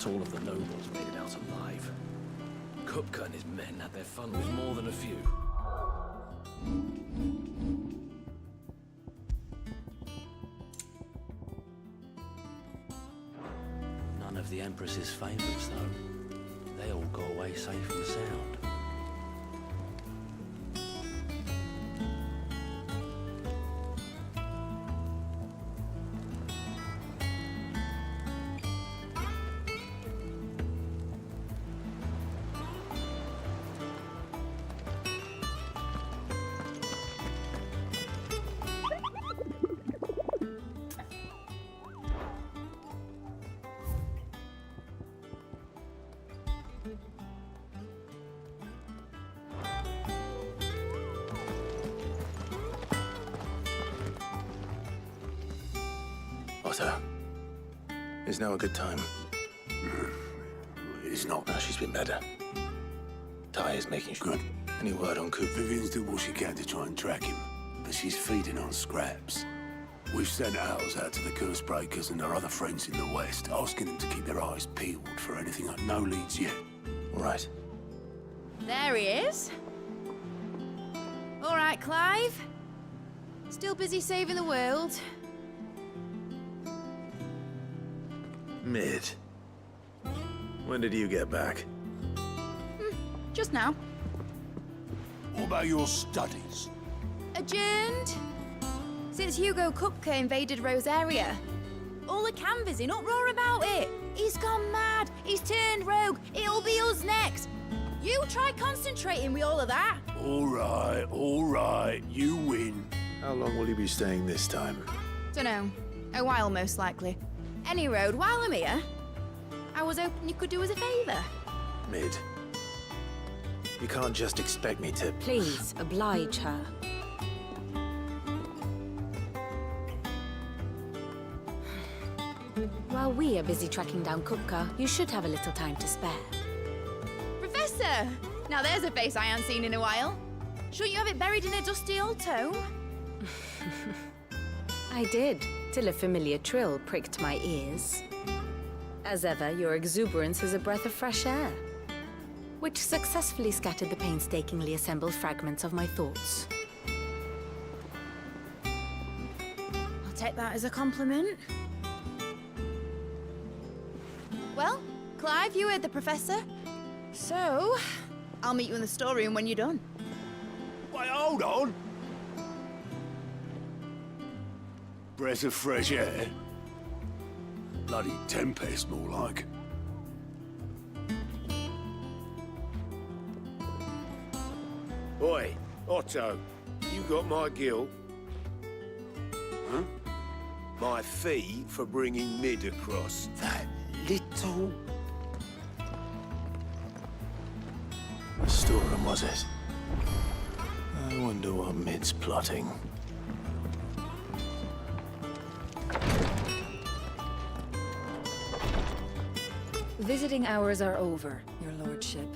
Not all of the nobles made it out alive. Kupka and his men had their fun with more than a few. None of the Empress's favorites, though. They all got away safe and sound. Otto, is now a good time? It's not. No, she's been better. Ty is making sure. Good. Any word on Coop? Vivian's doing what she can to try and track him, but she's feeding on scraps. We've sent ours out to the curse breakers and our other friends in the West, asking them to keep their eyes peeled for anything like no leads yet. Right. There he is. All right, Clive. Still busy saving the world. Mid. When did you get back? Just now. What about your studies? Adjourned. Since Hugo Kupka invaded Rosaria. All the canvassing, uproar about it. He's gone mad. He's turned rogue. It'll be us next. You try concentrating with all of that. All right, you win. How long will you be staying this time? Dunno. A while, most likely. Any road, while I'm here, I was hoping you could do us a favour. Mid. You can't just expect me to... Please, oblige her. While we are busy tracking down Kupka, you should have a little time to spare. Professor! Now there's a face I haven't seen in a while. Shouldn't you have it buried in a dusty old tome? I did, till a familiar trill pricked my ears. As ever, your exuberance is a breath of fresh air, which successfully scattered the painstakingly assembled fragments of my thoughts. I'll take that as a compliment. Well, Clive, you heard the Professor. So, I'll meet you in the storeroom when you're done. Wait, hold on. Breath of fresh air. Bloody tempest, more like. Oi, Otto, you got my guilt. Huh? My fee for bringing Mid across. That little... The storeroom, was it? I wonder what Mid's plotting. Visiting hours are over, your lordship.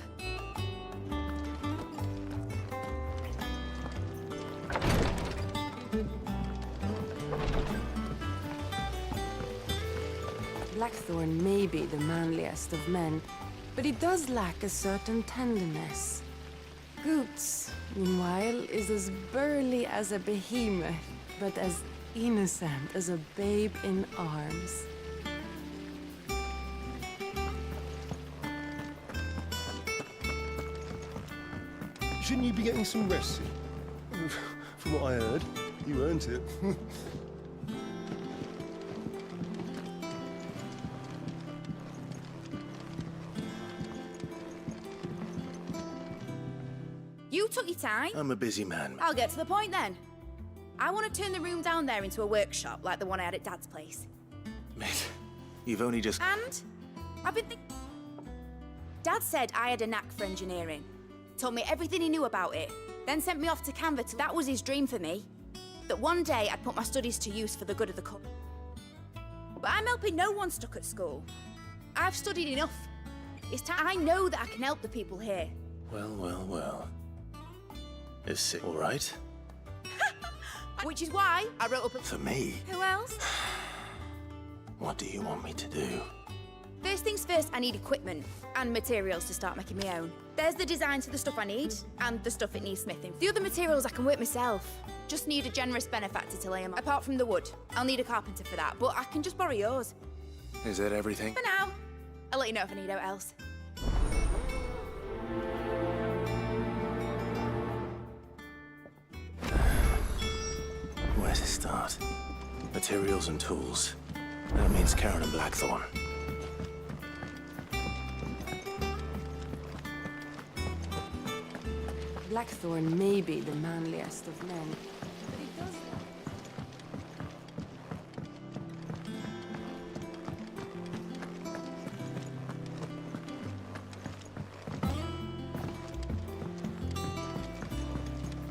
Blackthorn may be the manliest of men, but he does lack a certain tenderness. Goots, meanwhile, is as burly as a behemoth, but as innocent as a babe in arms. Shouldn't you be getting some rest? From what I heard, you earned it. You took your time. I'm a busy man. I'll get to the point then. I want to turn the room down there into a workshop like the one I had at Dad's place. Mid, you've only just... And I've been thinking... Dad said I had a knack for engineering. Told me everything he knew about it. Then sent me off to Canva. That was his dream for me. That one day I'd put my studies to use for the good of the couple. But I'm helping no one stuck at school. I've studied enough. It's time I know that I can help the people here. Well. Is it all right? Which is why I wrote up a... For me? Who else? What do you want me to do? First things first, I need equipment and materials to start making my own. There's the designs for the stuff I need and the stuff it needs smithing. The other materials I can work myself. Just need a generous benefactor to lay them on. Apart from the wood, I'll need a carpenter for that, but I can just borrow yours. Is that everything? For now. I'll let you know if I need out else. Where to start? Materials and tools. That means Karen and Blackthorn. Blackthorn may be the manliest of men, but he does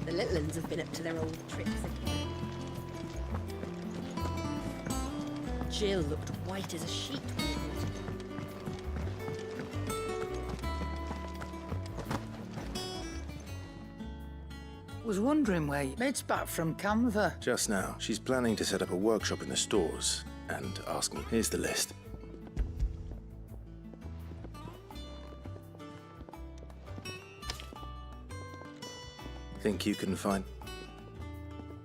The little uns have been up to their old tricks again. Jill looked white as a sheet when it was. Was wondering where Mid's back from Canva. Just now, she's planning to set up a workshop in the stores and ask me. Here's the list. Think you can find...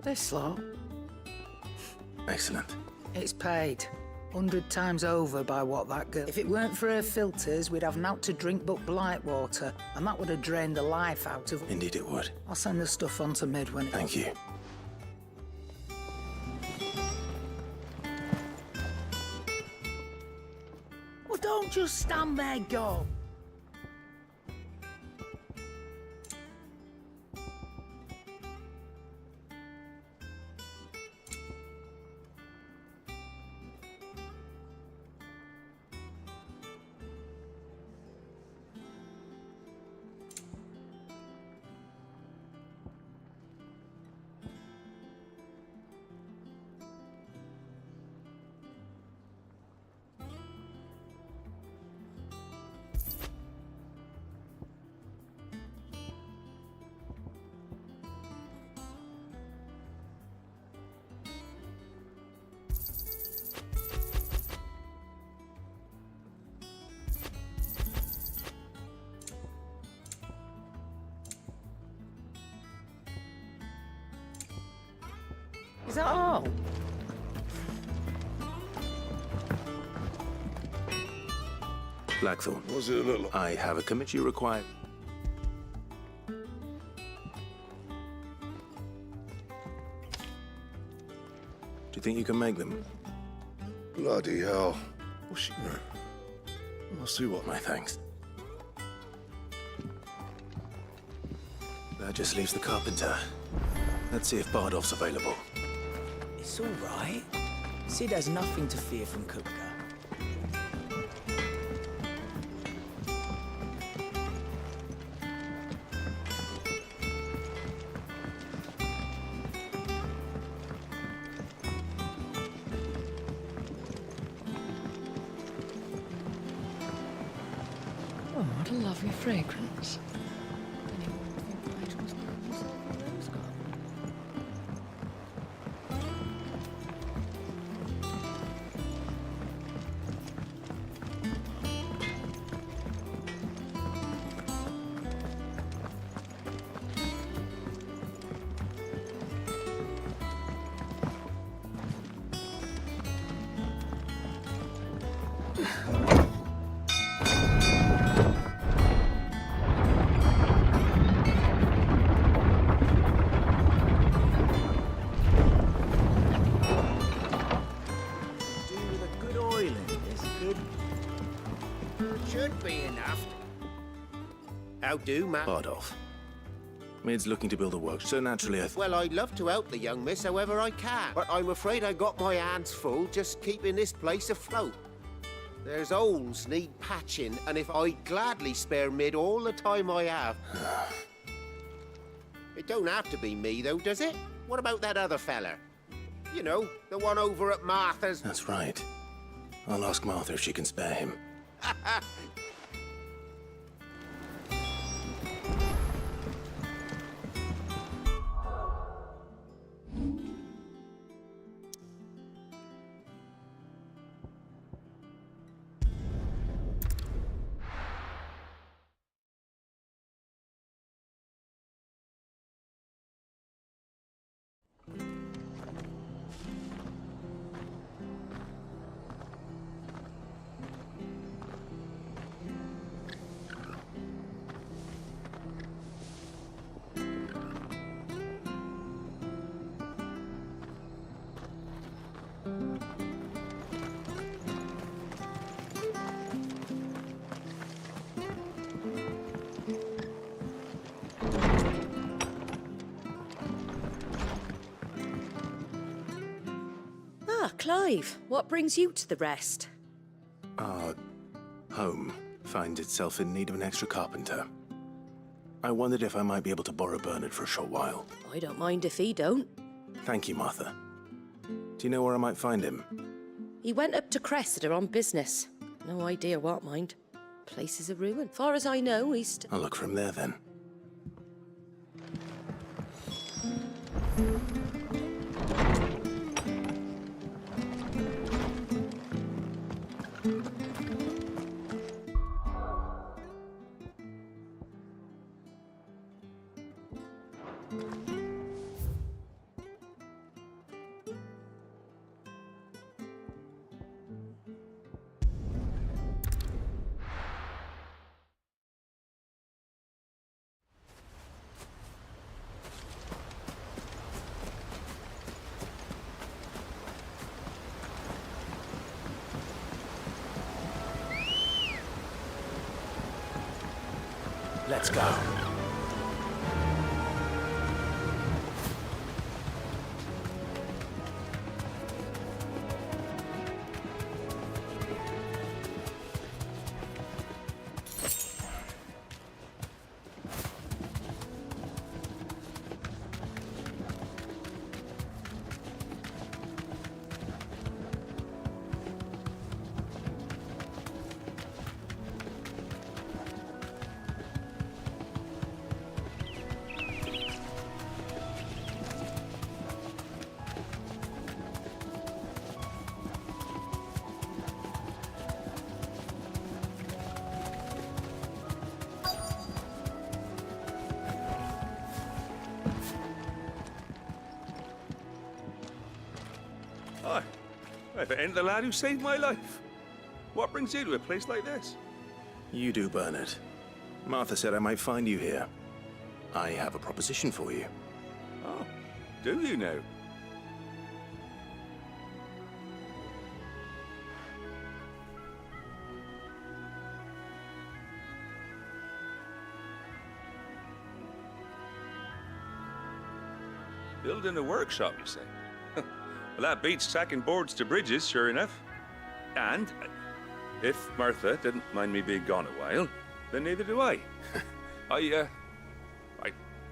This lot, Excellent. it's paid. 100 times over by what that girl. If it weren't for her filters, we'd have naught to drink but blight water, and that would have drained the life out of. Indeed it would. I'll send the stuff on to Mid when it. Thank you. Well, don't just stand there, go. Is that all? Blackthorn, Was it a little... I have a commit you require. Do you think you can make them? Bloody hell. What's she... I'll see what... My thanks. That just leaves the carpenter. Let's see if Bardolph's available. It's all right. Sid has nothing to fear from Kupka. Oh, what a lovely fragrance. Anyone would think White was growing himself a rose garden. Do with a good oil in this, good. Should be enough. How do, Matt? Bardolph. Mid's looking to build a work, so naturally I Well, I'd love to help the young miss however I can, but I'm afraid I got my hands full just keeping this place afloat. There's holes need patching, and if I'd gladly spare Mid all the time I have... It don't have to be me, though, does it? What about that other fella? You know, the one over at Martha's... That's right. I'll ask Martha if she can spare him. Ah, Clive, what brings you to the rest? Our home finds itself in need of an extra carpenter. I wondered if I might be able to borrow Bernard for a short while. I don't mind if he don't. Thank you, Martha. Do you know where I might find him? He went up to Cressida on business. No idea what, mind. Place is a ruin. Far as I know, he's... I'll look for him there, then. Let's go. Hi. If it ain't the lad who saved my life. What brings you to a place like this? You do, Bernard. Martha said I might find you here. I have a proposition for you. Oh, do you now? Building a workshop, you say? Well, that beats tacking boards to bridges, sure enough. And if Martha didn't mind me being gone a while, then neither do I. I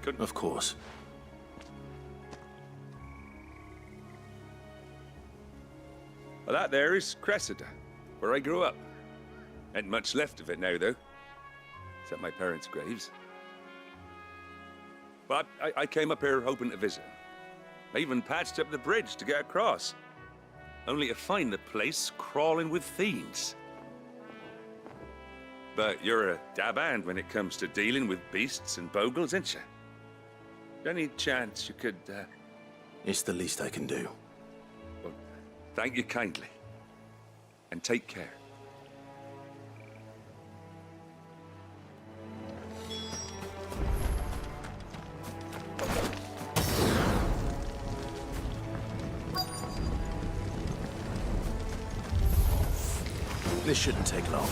couldn't... Of course. Well, that there is Cressida, where I grew up. Ain't much left of it now, though. Except my parents' graves. But I came up here hoping to visit. I even patched up the bridge to get across. Only to find the place crawling with fiends. But you're a dab hand when it comes to dealing with beasts and bogles, ain't you? Any chance you could, It's the least I can do. Well, thank you kindly. And take care. This shouldn't take long.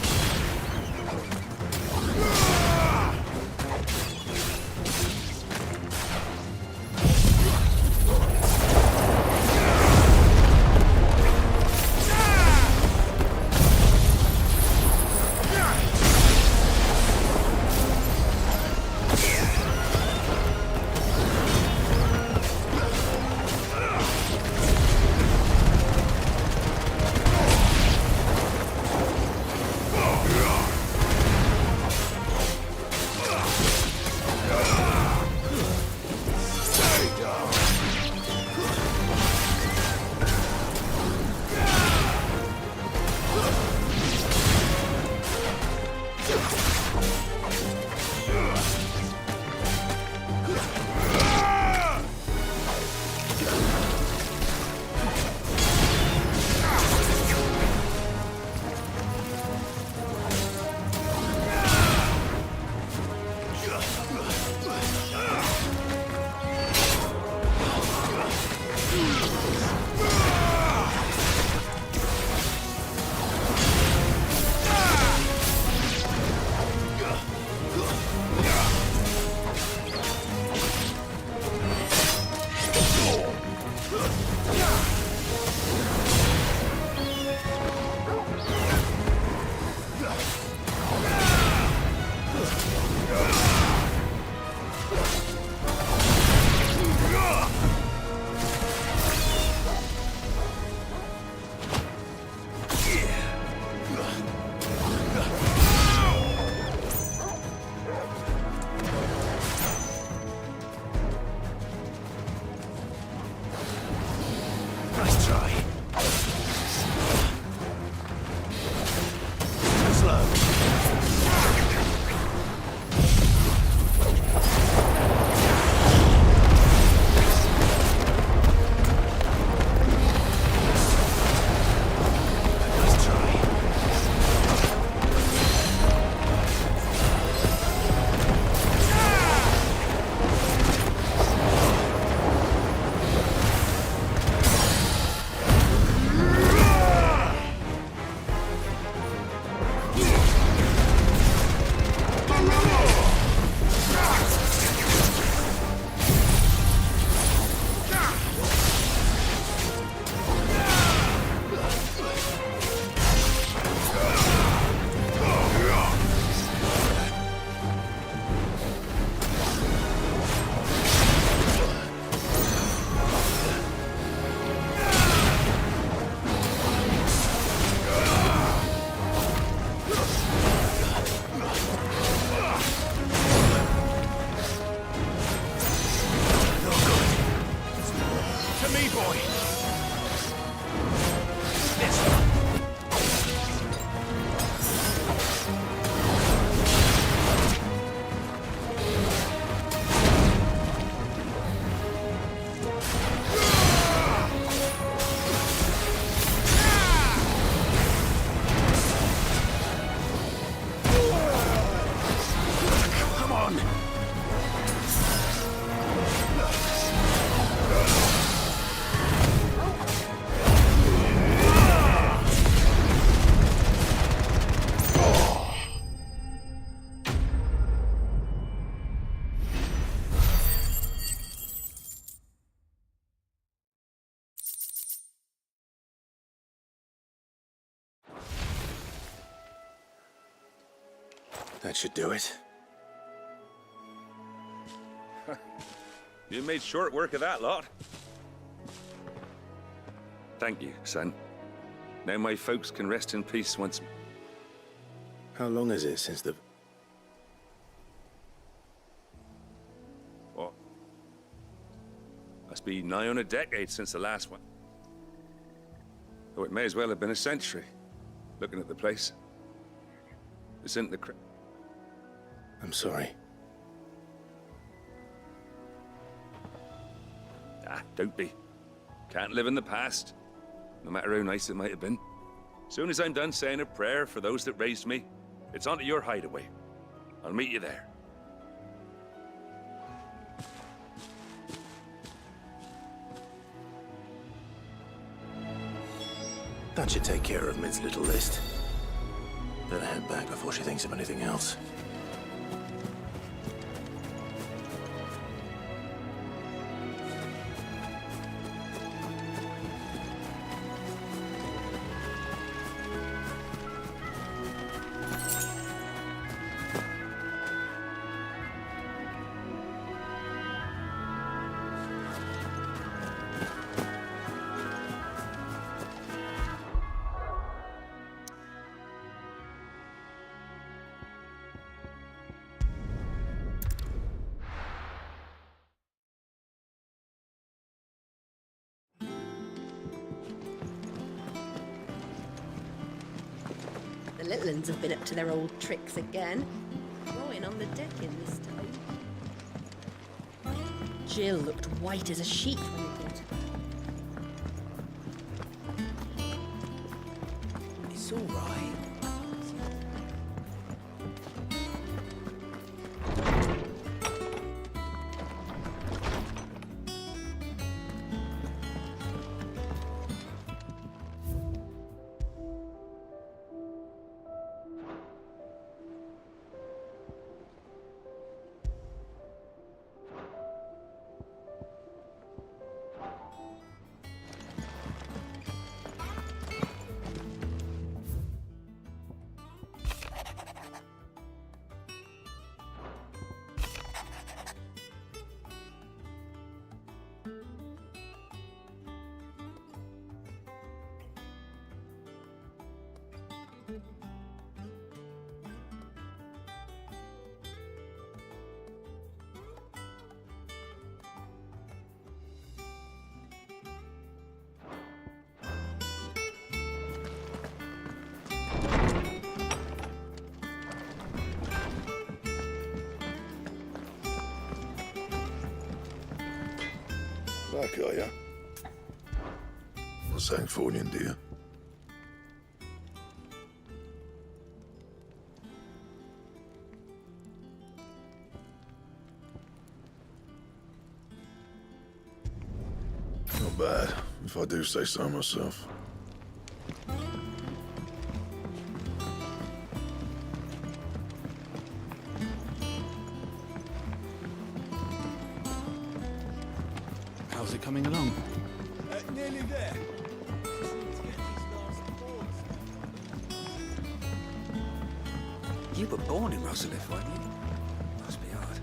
That should do it. You made short work of that lot. Thank you, son. Now my folks can rest in peace once. How long is it since the... What? Must be nigh on a decade since the last one. Oh, it may as well have been a century, looking at the place. This isn't the... I'm sorry. Ah, don't be. Can't live in the past, no matter how nice it might have been. Soon as I'm done saying a prayer for those that raised me, it's onto your hideaway. I'll meet you there. That should take care of Mid's little list. Better head back before she thinks of anything else. The little uns have been up to their old tricks again. Drawing on the deck in this time. Jill looked white as a sheet when we came to... It's all right. Back, are ya? Not saying Fornian, do you? Not bad, if I do say so myself. How's it coming along? Nearly there. You were born in Rosalith, weren't you? Must be hard.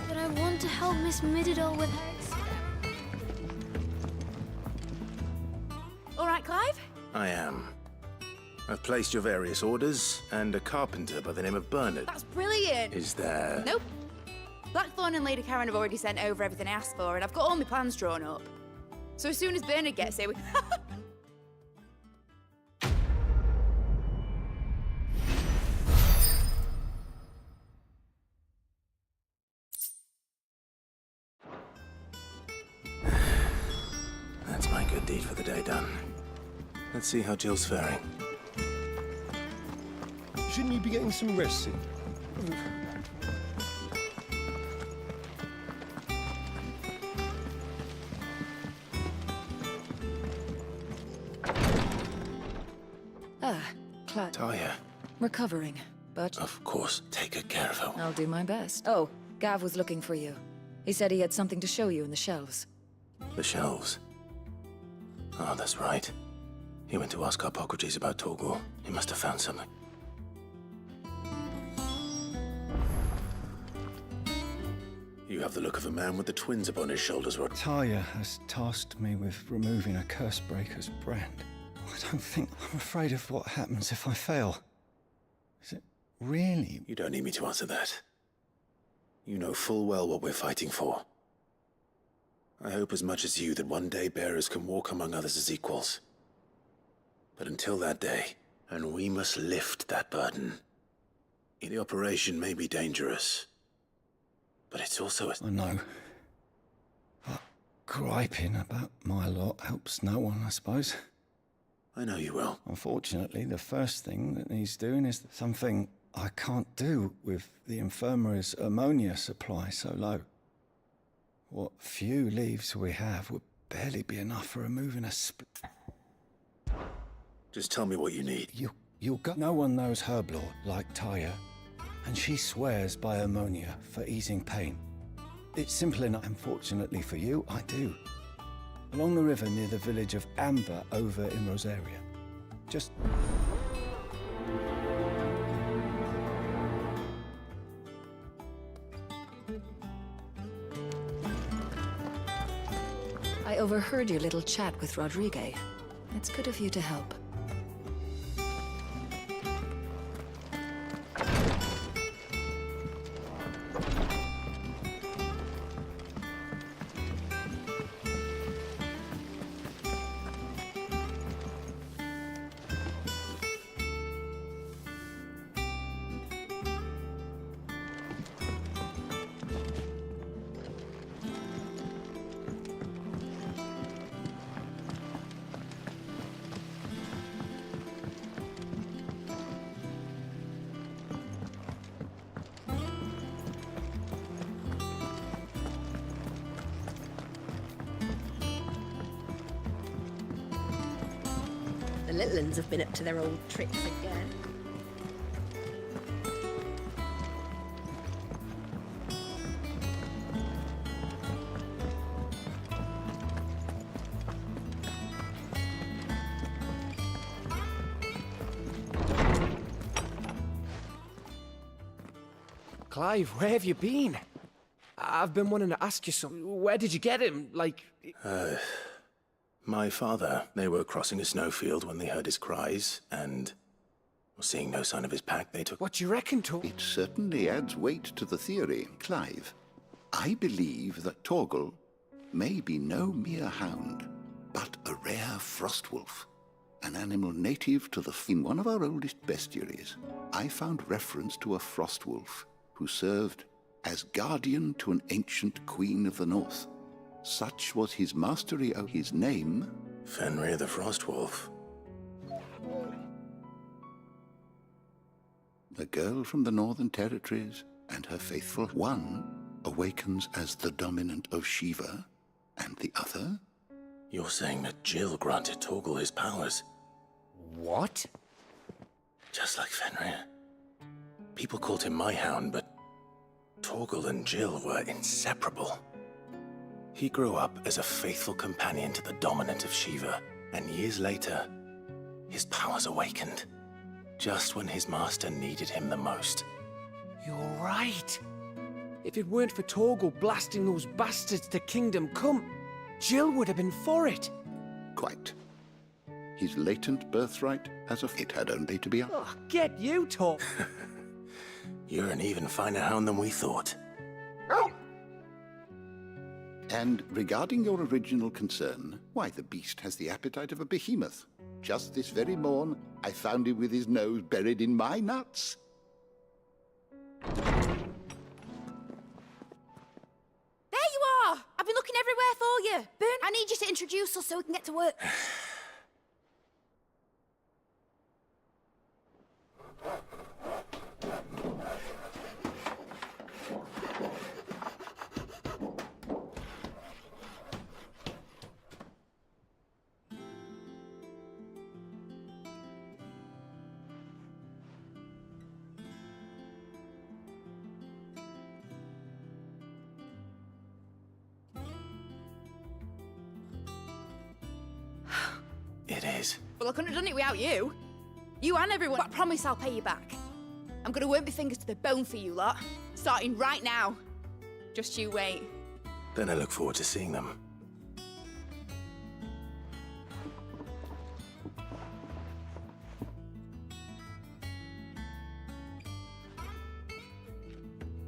But I want to help Miss Mididol with her experiment. All right, Clive? I am. I've placed your various orders, and a carpenter by the name of Bernard. That's brilliant. Is there... Nope. Blackthorn and Lady Karen have already sent over everything I asked for, and I've got all my plans drawn up. So as soon as Bernard gets here, we... That's my good deed for the day done. Let's see how Jill's faring. Shouldn't you be getting some rest soon? Clive. Talia. Recovering, but... Of course. Take good care of her. I'll do my best. Oh, Gav was looking for you. He said he had something to show you in the shelves. The shelves. Oh, that's right. He went to ask Harpocrates about Torgor. He must have found something. You have the look of a man with the twins upon his shoulders, Rod. Talia has tasked me with removing a Cursebreaker's brand. I'm afraid of what happens if I fail. Is it really? You don't need me to answer that. You know full well what we're fighting for. I hope as much as you that one day bearers can walk among others as equals. But until that day, and we must lift that burden. The operation may be dangerous, but it's also I know. But griping about my lot helps no one, I suppose. I know you will. Unfortunately, the first thing that needs doing is something I can't do with the infirmary's ammonia supply so low. What few leaves we have would barely be enough for removing a Just tell me what you need. You'll go. No one knows Herblore like Taya, and she swears by ammonia for easing pain. It's simple enough. Unfortunately for you, I do. Along the river near the village of Amber over in Rosaria. Just... I overheard your little chat with Rodrigue. It's good of you to help. The little uns have been up to their old tricks again. Clive, where have you been? I've been wanting to ask you something. Where did you get him? Like... My father. They were crossing a snowfield when they heard his cries, and seeing no sign of his pack, they took... What do you reckon, Torgal? It certainly adds weight to the theory, Clive. I believe that Torgal may be no mere hound, but a rare frostwolf. An animal native to the... In one of our oldest bestiaries, I found reference to a frostwolf who served as guardian to an ancient queen of the north. Such was his mastery of his name... Fenrir the Frostwolf. The girl from the Northern Territories and her faithful one awakens as the dominant of Shiva, and the other... You're saying that Jill granted Torgal his powers? What? Just like Fenrir. People called him my hound, but Torgal and Jill were inseparable. He grew up as a faithful companion to the dominant of Shiva, and years later, his powers awakened, just when his master needed him the most. You're right. If it weren't for Torgal blasting those bastards to Kingdom Come, Jill would have been for it. Quite. His latent birthright as a... It had only to be... Oh, get you, Torgal. You're an even finer hound than we thought. And regarding your original concern, why, the beast has the appetite of a behemoth. Just this very morn, I found him with his nose buried in my nuts. There you are! I've been looking everywhere for you. Boone, I need you to introduce us so we can get to work. It is. Well, I couldn't have done it without you. You and everyone. But I promise I'll pay you back. I'm gonna work my fingers to the bone for you lot, starting right now. Just you wait. Then I look forward to seeing them.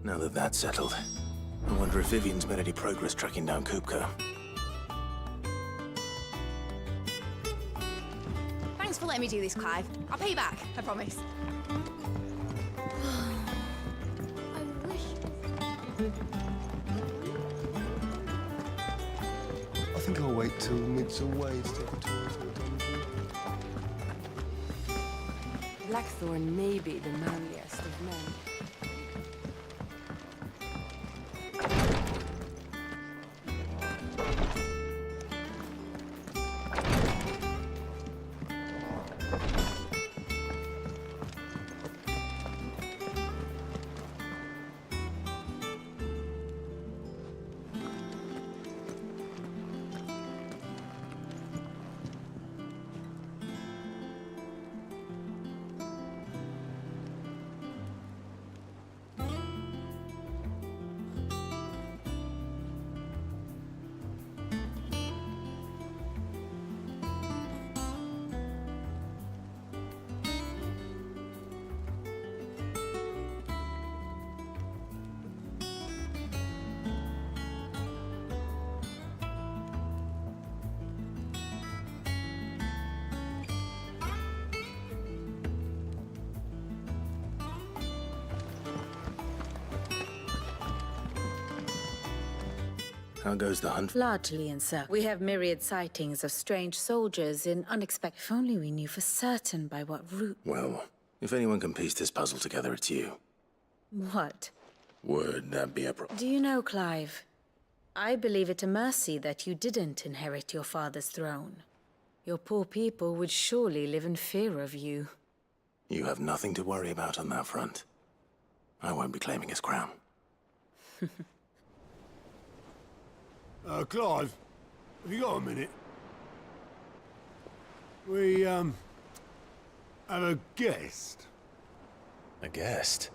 Now that that's settled, I wonder if Vivian's made any progress tracking down Kupka. Thanks for letting me do this, Clive. I'll pay you back, I promise. I think I'll wait till mid's away to take a tour of the dungeon. Blackthorn may be the manliest of men. How goes the hunt? Largely in circles. We have myriad sightings of strange soldiers in unexpected... If only we knew for certain by what route... Well, if anyone can piece this puzzle together, it's you. What? Would that be a problem? Do you know, Clive? I believe it a mercy that you didn't inherit your father's throne. Your poor people would surely live in fear of you. You have nothing to worry about on that front. I won't be claiming his crown. Clive, have you got a minute? We, have a guest. A guest?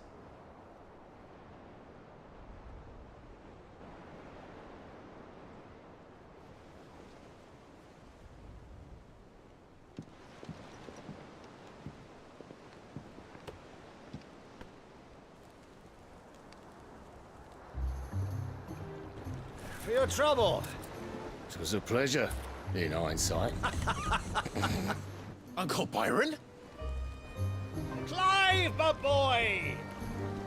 For your trouble. It was a pleasure, in hindsight. Uncle Byron? Clive, my boy!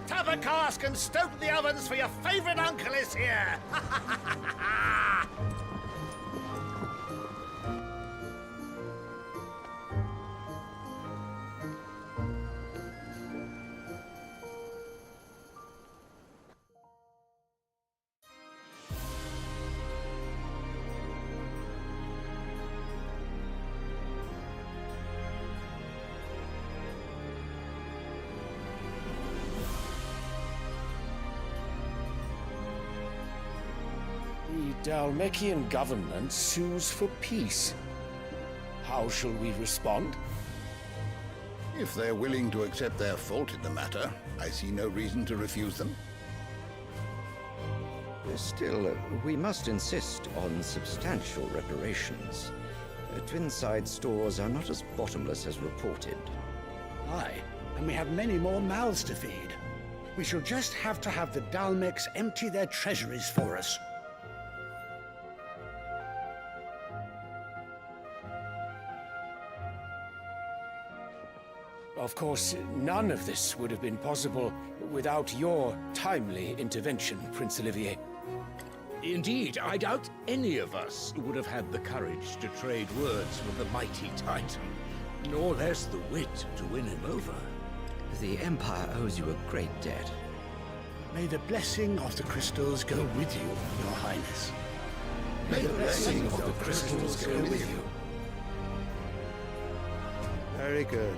Tap a cask and stoke the ovens for your favourite uncle is here! The Dalmekian government sues for peace. How shall we respond? If they're willing to accept their fault in the matter, I see no reason to refuse them. Still, we must insist on substantial reparations. Twinside stores are not as bottomless as reported. Aye, and we have many more mouths to feed. We shall just have to have the Dalmecs empty their treasuries for us. Of course, none of this would have been possible without your timely intervention, Prince Olivier. Indeed, I doubt any of us would have had the courage to trade words with the mighty Titan, nor less the wit to win him over. The Empire owes you a great debt. May the blessing of the crystals go with you, Your Highness. May the blessing of the crystals go with you. Very good.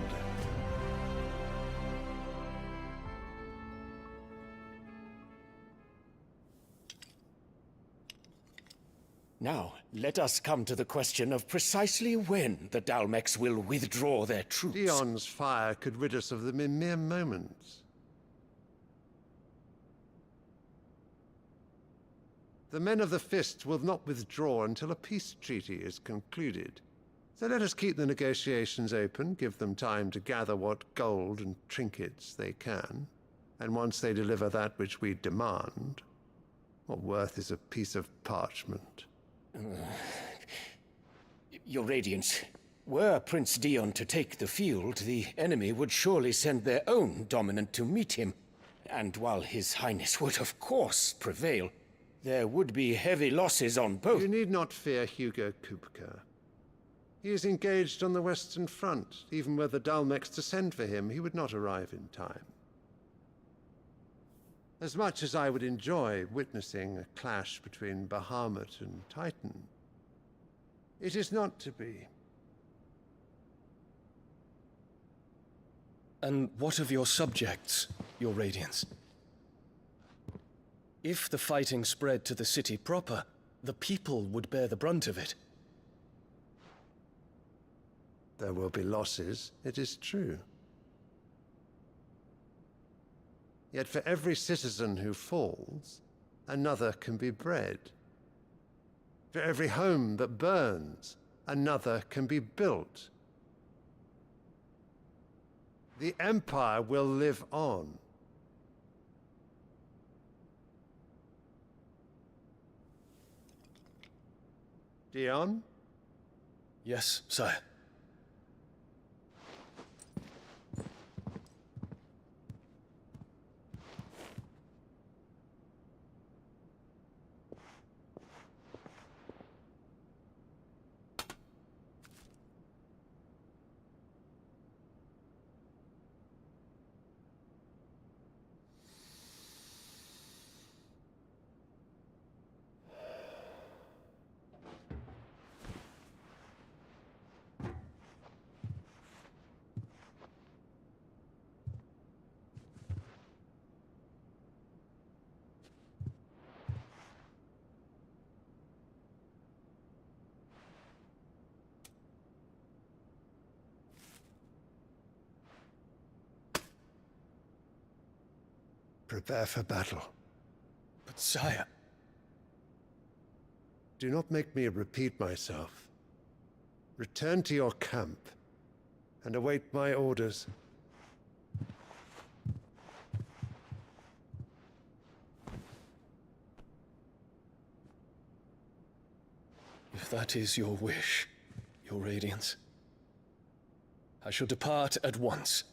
Now, let us come to the question of precisely when the Dalmecs will withdraw their troops. Dion's fire could rid us of them in mere moments. The men of the Fist will not withdraw until a peace treaty is concluded. So let us keep the negotiations open, give them time to gather what gold and trinkets they can. And once they deliver that which we demand, what worth is a piece of parchment? Your Radiance, were Prince Dion to take the field, the enemy would surely send their own dominant to meet him. And while His Highness would of course prevail, there would be heavy losses on both. You need not fear Hugo Kupka. He is engaged on the Western Front. Even were the Dalmex to send for him, he would not arrive in time. As much as I would enjoy witnessing a clash between Bahamut and Titan, it is not to be. And what of your subjects, Your Radiance? If the fighting spread to the city proper, the people would bear the brunt of it. There will be losses, it is true. Yet for every citizen who falls, another can be bred. For every home that burns, another can be built. The Empire will live on. Dion? Yes, sire. Prepare for battle. But sire... Do not make me repeat myself. Return to your camp and await my orders. If that is your wish, Your Radiance, I shall depart at once.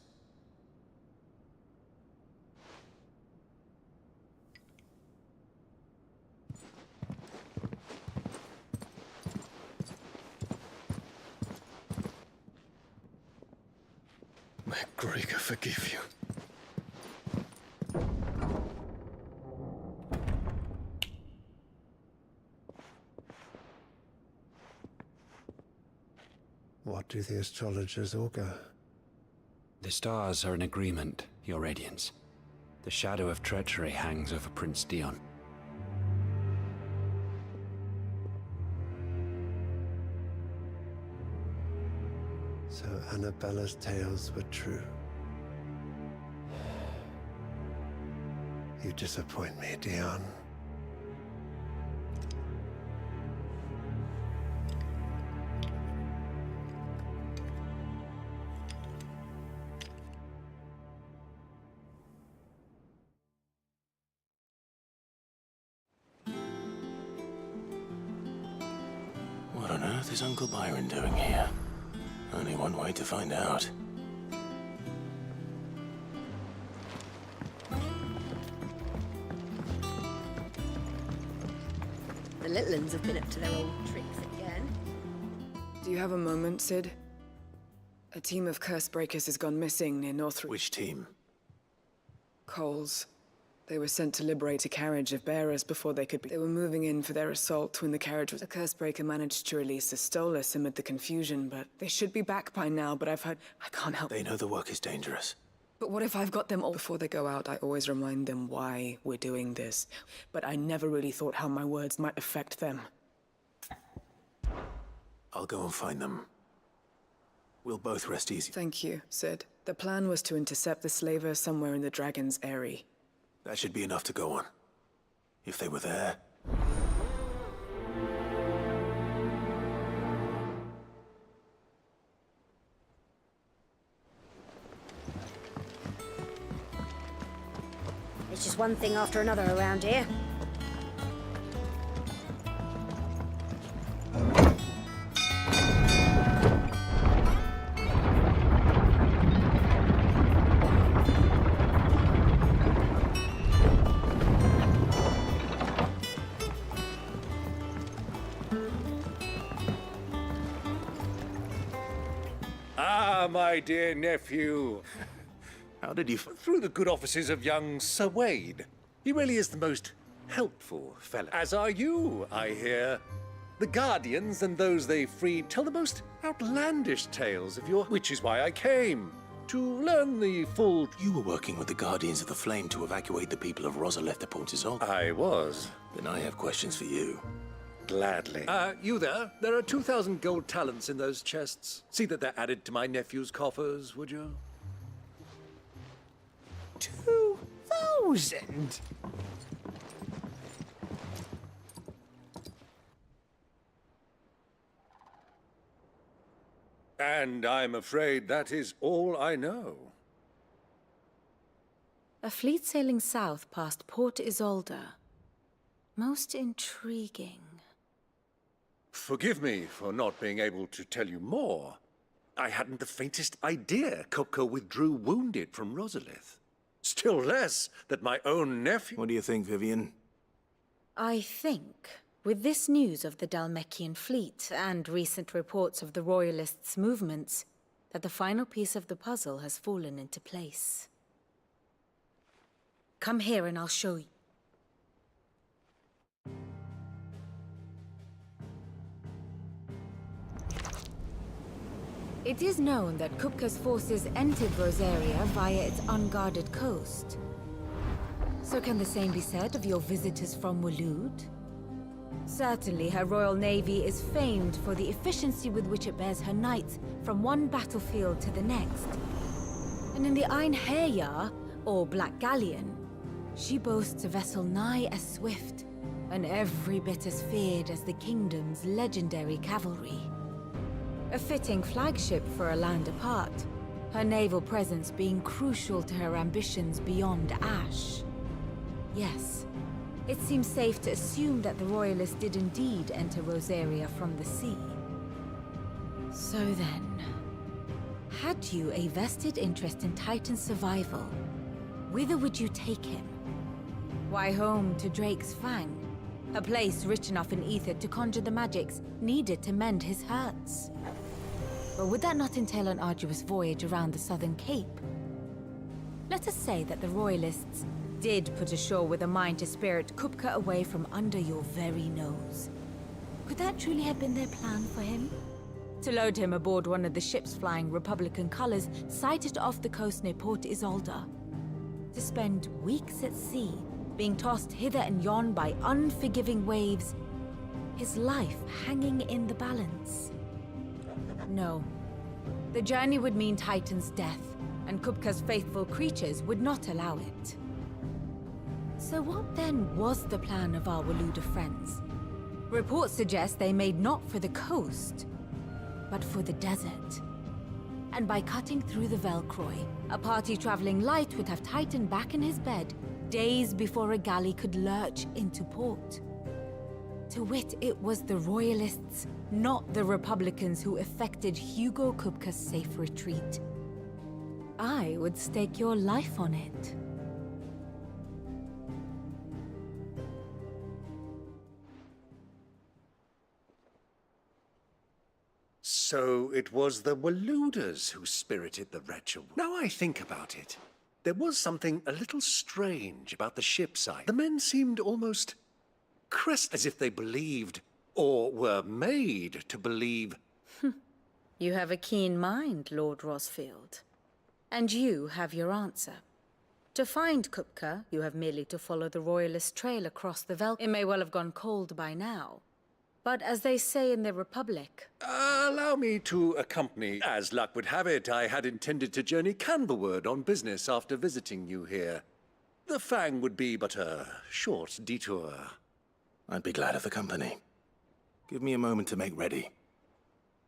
May Gregor forgive you. What do the astrologers augur? The stars are in agreement, Your Radiance. The shadow of treachery hangs over Prince Dion. So Annabella's tales were true. You disappoint me, Dion. What on earth is Uncle Byron doing here? Only one way to find out. The little uns have been up to their old tricks again. Do you have a moment, Sid? A team of curse breakers has gone missing near North... Which team? Coles. They were sent to liberate a carriage of bearers before they could be... They were moving in for their assault when the carriage was... A curse breaker managed to release a Stolas amid the confusion, but they should be back by now, but I've heard... I can't help... They know the work is dangerous. But what if I've got them all? Before they go out, I always remind them why we're doing this. But I never really thought how my words might affect them. I'll go and find them. We'll both rest easy. Thank you, Sid. The plan was to intercept the slaver somewhere in the Dragon's Eyrie. That should be enough to go on. If they were there, just one thing after another around here. Ah, my dear nephew. How did you... Through the good offices of young Sir Wade. He really is the most helpful fellow. As are you, I hear. The Guardians and those they freed tell the most outlandish tales of your... Which is why I came. To learn the full... You were working with the Guardians of the Flame to evacuate the people of Rosalith de Pontisol. I was. Then I have questions for you. Gladly. You there? There are 2,000 gold talents in those chests. See that they're added to my nephew's coffers, would you? 2,000? And I'm afraid that is all I know. A fleet sailing south past Port Isolde. Most intriguing. Forgive me for not being able to tell you more. I hadn't the faintest idea Kupka withdrew wounded from Rosalith. Still less that my own nephew... What do you think, Vivian? I think, with this news of the Dhalmekian fleet and recent reports of the Royalists' movements, that the final piece of the puzzle has fallen into place. Come here and I'll show you. It is known that Kupka's forces entered Rosaria via its unguarded coast. So can the same be said of your visitors from Waloed? Certainly her Royal Navy is famed for the efficiency with which it bears her knights from one battlefield to the next. And in the Einherjar, or Black Galleon, she boasts a vessel nigh as swift, and every bit as feared as the kingdom's legendary cavalry. A fitting flagship for a land apart, her naval presence being crucial to her ambitions beyond Ash. Yes, it seems safe to assume that the Royalists did indeed enter Rosaria from the sea. So then, had you a vested interest in Titan's survival, whither would you take him? Why, home to Drake's Fang, a place rich enough in ether to conjure the magics needed to mend his hurts. But would that not entail an arduous voyage around the southern cape? Let us say that the Royalists did put ashore with a mind to spirit Kupka away from under your very nose. Could that truly have been their plan for him? To load him aboard one of the ships flying Republican colors sighted off the coast near Port Isolde. To spend weeks at sea, being tossed hither and yon by unforgiving waves, his life hanging in the balance. No. The journey would mean Titan's death, and Kupka's faithful creatures would not allow it. So what then was the plan of our Waloed friends? Reports suggest they made not for the coast, but for the desert. And by cutting through the Velcroy, a party traveling light would have Titan back in his bed days before a galley could lurch into port. To wit, it was the Royalists, not the Republicans, who effected Hugo Kupka's safe retreat. I would stake your life on it. So it was the Waloeders who spirited the wretch away. Now I think about it, there was something a little strange about the ship's eye. The men seemed almost crest, as if they believed, or were made to believe. You have a keen mind, Lord Rosfield. And you have your answer. To find Kupka, you have merely to follow the Royalist trail across the Velcroy. It may well have gone cold by now. But as they say in the Republic... Allow me to accompany. As luck would have it, I had intended to journey Canberward on business after visiting you here. The Fang would be but a short detour. I'd be glad of the company. Give me a moment to make ready.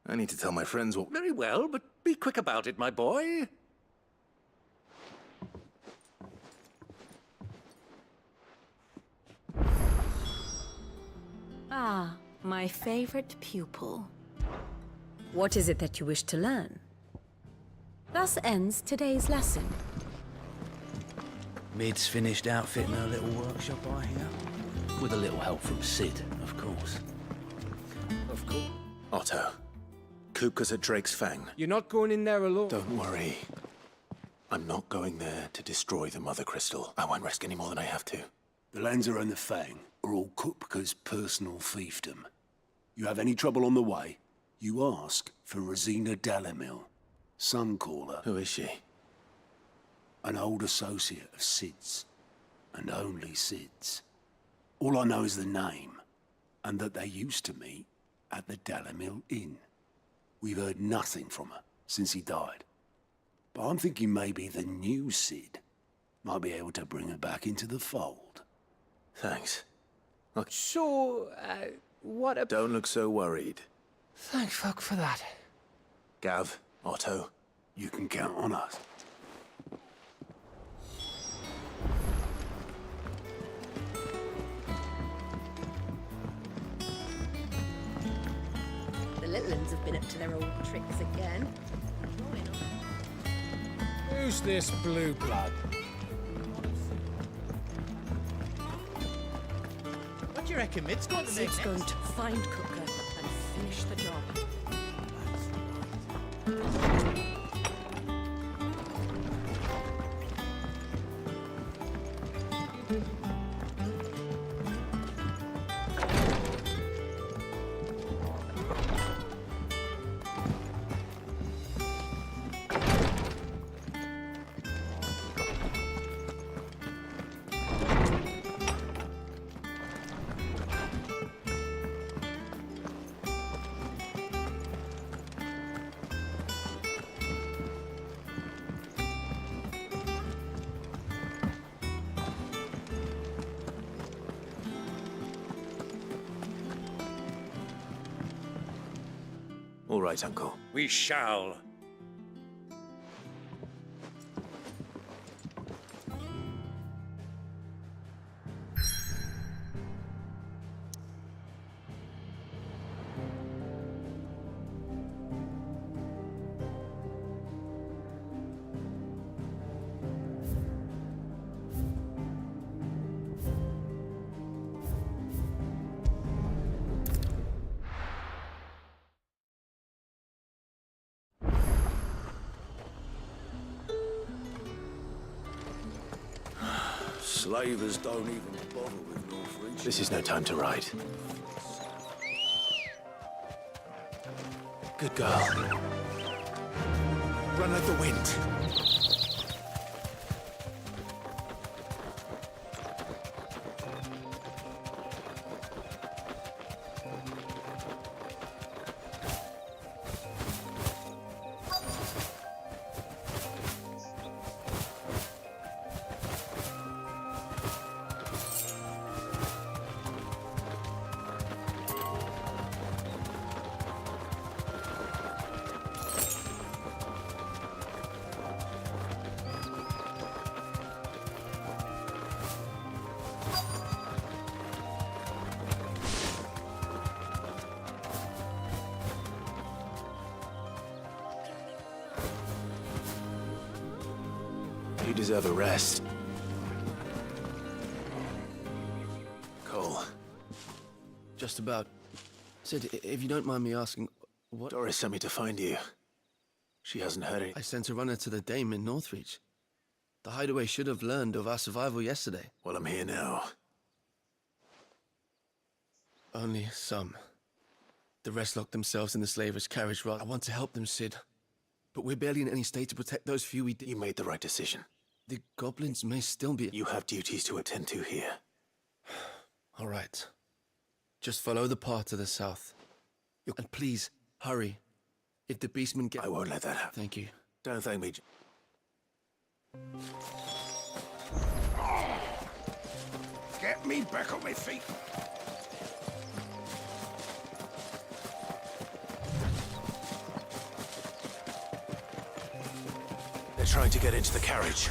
I need to tell my friends what... Very well, but be quick about it, my boy. Ah, my favorite pupil. What is it that you wish to learn? Thus ends today's lesson. Mid's finished outfitting her little workshop, I hear. With a little help from Sid, of course. Of course. Otto, Kupka's at Drake's Fang. You're not going in there alone. Don't worry. I'm not going there to destroy the Mother Crystal. I won't risk any more than I have to. The Lanza and the Fang are all Kupka's personal fiefdom. You have any trouble on the way, you ask for Rosina Dalamil. Some call her. Who is she? An old associate of Sid's, and only Sid's. All I know is the name, and that they used to meet at the Dalamil Inn. We've heard nothing from her since he died. But I'm thinking maybe the new Sid might be able to bring her back into the fold. Thanks. So, what a... Don't look so worried. Thank fuck for that. Gav, Otto, you can count on us. The little ones have been up to their old tricks again. Who's this blue blood? What do you reckon Mid's going to make Sid's next? going to find Kupka and finish the job. All right, Uncle. We shall. Slavers don't even bother with North Reach. This is no time to ride. Good girl. Run like the wind. You deserve a rest. Cole. Just about. Sid, if you don't mind me asking, what... Doris sent me to find you. She hasn't heard it. I sent a runner to the Dame in Northreach. The hideaway should have learned of our survival yesterday. Well, I'm here now. Only some. The rest locked themselves in the slaver's carriage rod. I want to help them, Sid. But we're barely in any state to protect those few we did. You made the right decision. The goblins may still be... You have duties to attend to here. All right. Just follow the path to the south. And please, hurry. If the beastmen get... I won't let that happen. Thank you. Don't thank me. Get me back on my feet. They're trying to get into the carriage.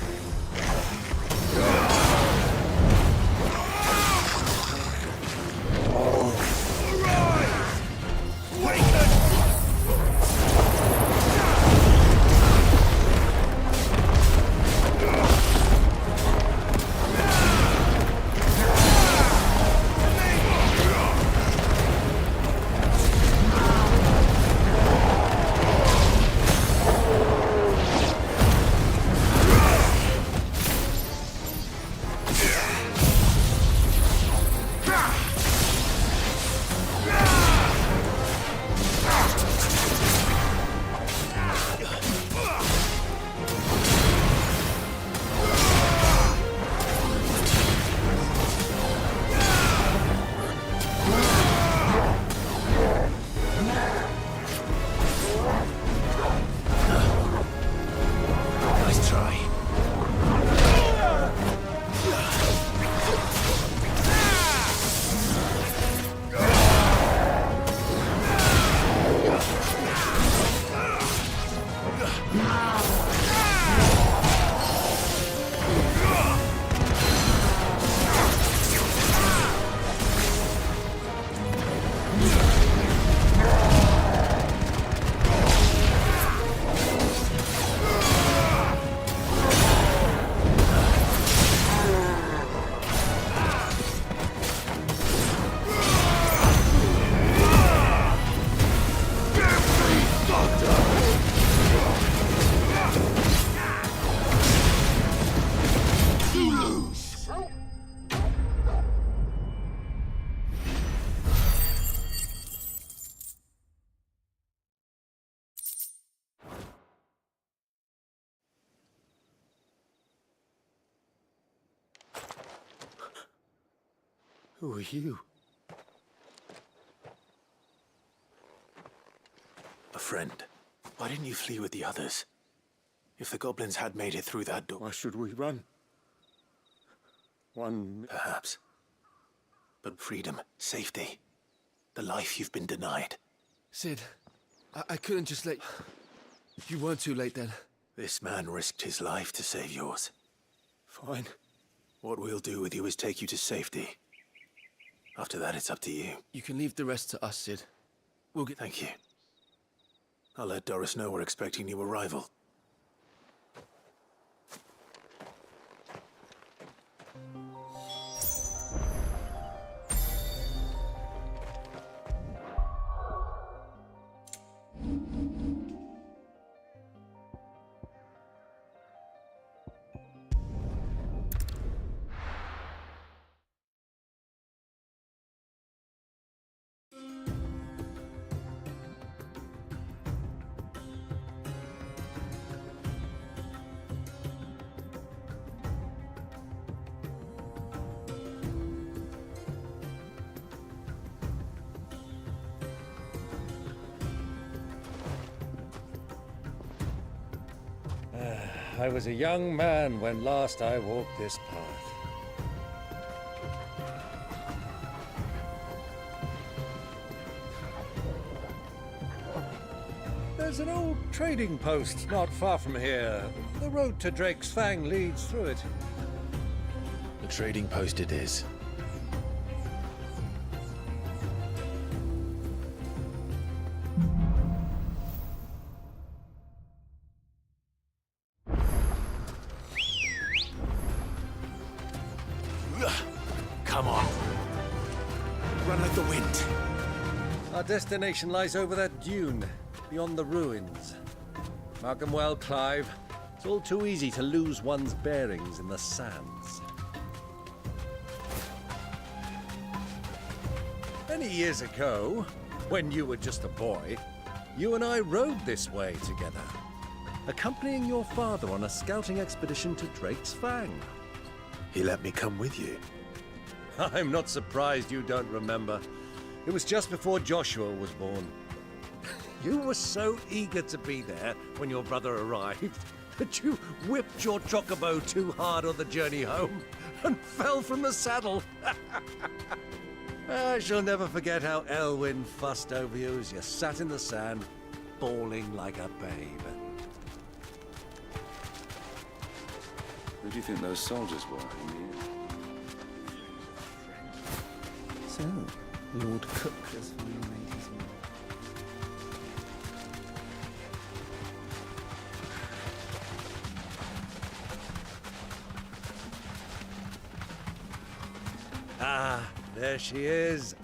Who are you? A friend. Why didn't you flee with the others? If the goblins had made it through that door... Why should we run? One... Perhaps. But freedom, safety, the life you've been denied. Sid, I couldn't just let... You weren't too late then. This man risked his life to save yours. Fine. What we'll do with you is take you to safety. After that, it's up to you. You can leave the rest to us, Sid. We'll get... Thank you. I'll let Doris know we're expecting new arrival. I was a young man when last I walked this path. There's an old trading post not far from here. The road to Drake's Fang leads through it. The trading post it is. Come on. Run like the wind. Our destination lies over that dune, beyond the ruins. Mark 'em well, Clive. It's all too easy to lose one's bearings in the sands. Many years ago, when you were just a boy, you and I rode this way together, accompanying your father on a scouting expedition to Drake's Fang. He let me come with you. I'm not surprised you don't remember. It was just before Joshua was born. You were so eager to be there when your brother arrived that you whipped your chocobo too hard on the journey home and fell from the saddle. I shall never forget how Elwyn fussed over you as you sat in the sand, bawling like a babe. Who do you think those soldiers were in the end? So, Lord Cook has finally made his mark. Ah, there she is.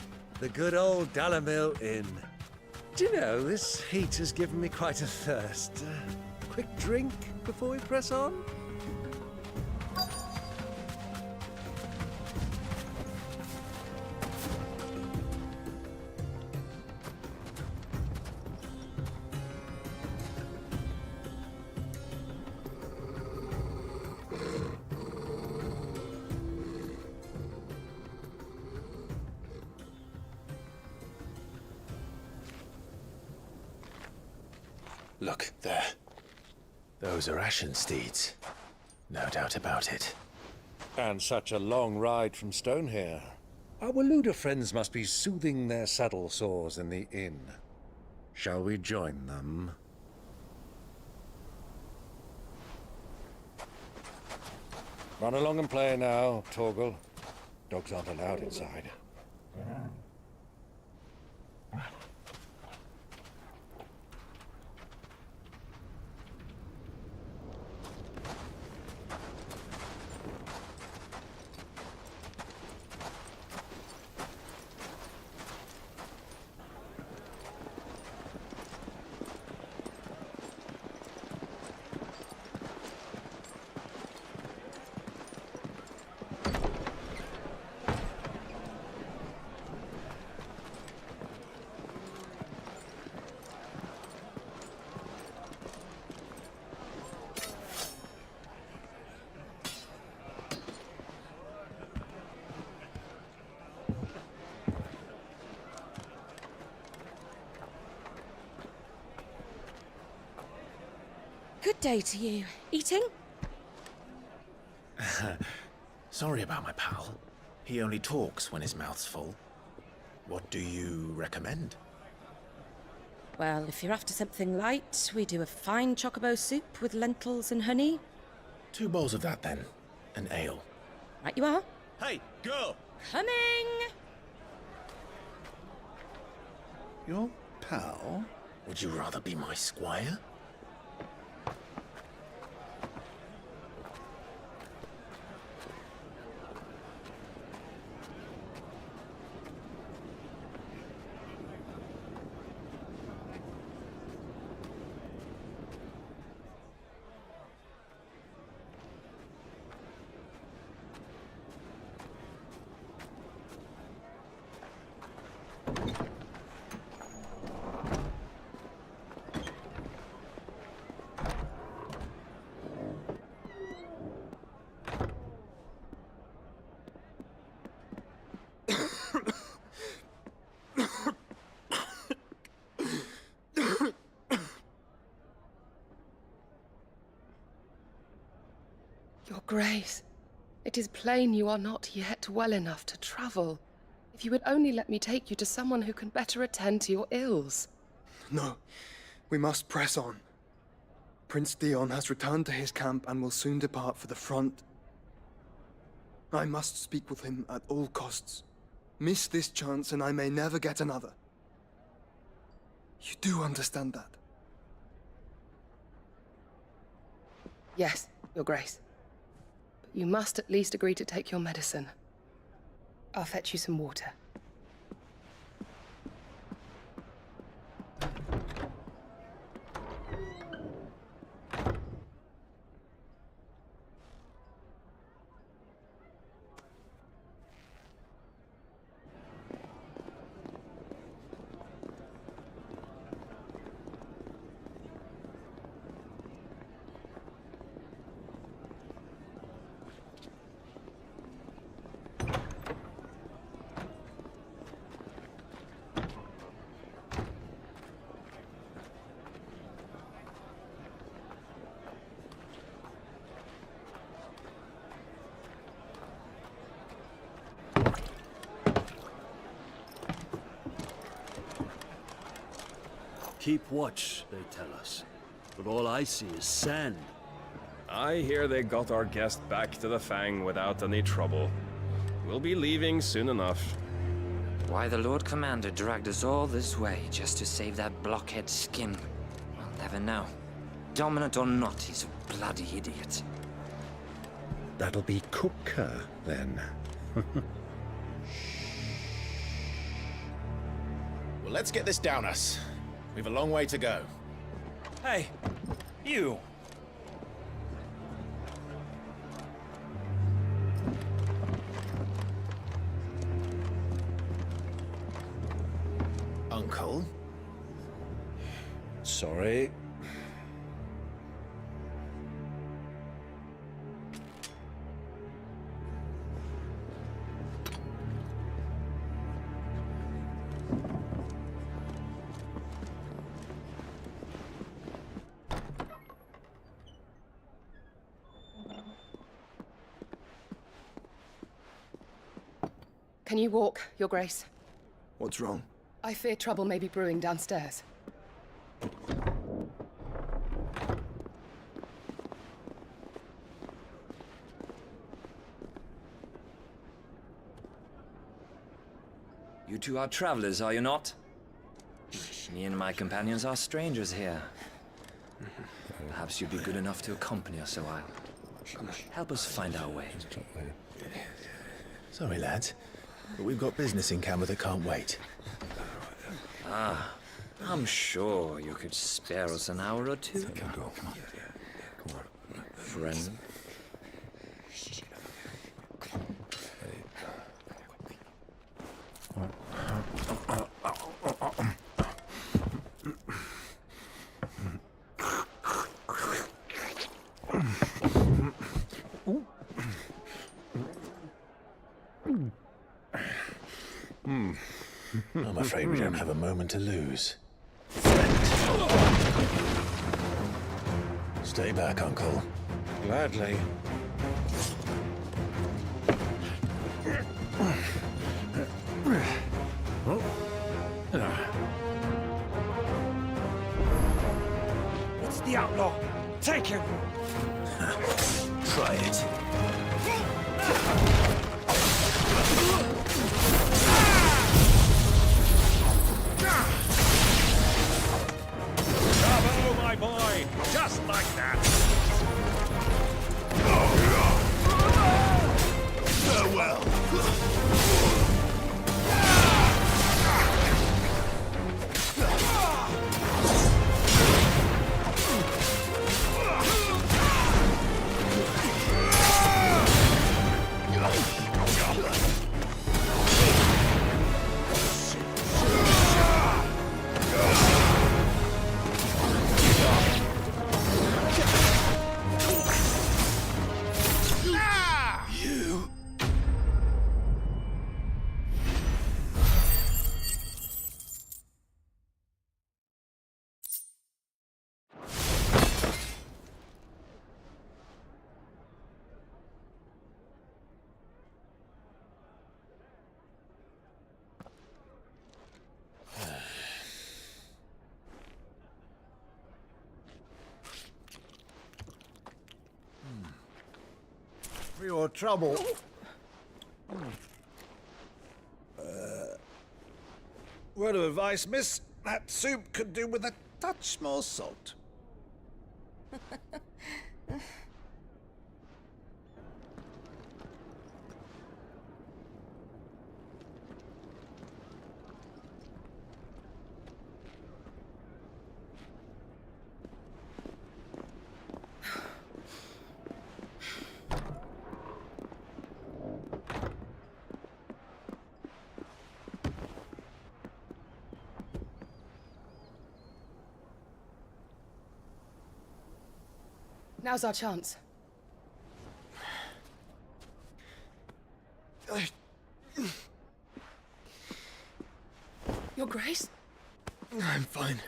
The good old Dalamil Inn. Do you know, this heat has given me quite a thirst. Quick drink before we press on? Look, there. Those are Ashen steeds. No doubt about it. And such a long ride from Stonehair. Our Waluda friends must be soothing their saddle sores in the inn. Shall we join them? Run along and play now, Torgal. Dogs aren't allowed inside. Good day to you. Eating? Sorry about my pal. He only talks when his mouth's full. What do you recommend? Well, if you're after something light, we do a fine chocobo soup with lentils and honey. 2 bowls of that, then. An ale. Right you are. Hey, girl! Coming! Your pal? Would you rather be my squire? Your Grace, it is plain you are not yet well enough to travel. If you would only let me take you to someone who can better attend to your ills. No, we must press on. Prince Dion has returned to his camp and will soon depart for the front. I must speak with him at all costs. Miss this chance and I may never get another. You do understand that? Yes, Your Grace. But you must at least agree to take your medicine. I'll fetch you some water. Keep watch, they tell us. But all I see is sand. I hear they got our guest back to the Fang without any trouble. We'll be leaving soon enough. Why the Lord Commander dragged us all this way just to save that blockhead skin, I'll never know. Dominant or not, he's a bloody idiot. That'll be Cooker, then. Well, let's get this down us. We've a long way to go. Hey, you! Uncle? Sorry. Can you walk, Your Grace? What's wrong? I fear trouble may be brewing downstairs. You two are travelers, are you not? Me and my companions are strangers here. Perhaps you'd be good enough to accompany us a while. Help us find our way. Sorry, lads, but we've got business in camera that can't wait. Ah, I'm sure you could spare us an hour or two. Come on. Friend. I'm afraid we don't have a moment to lose. Stay back, Uncle. Gladly. It's the outlaw. Take him. Try it. Bravo, my boy! Just like that! Farewell. For your trouble. Word of advice, miss. That soup could do with a touch more salt. Now's our chance. Your Grace? I'm fine.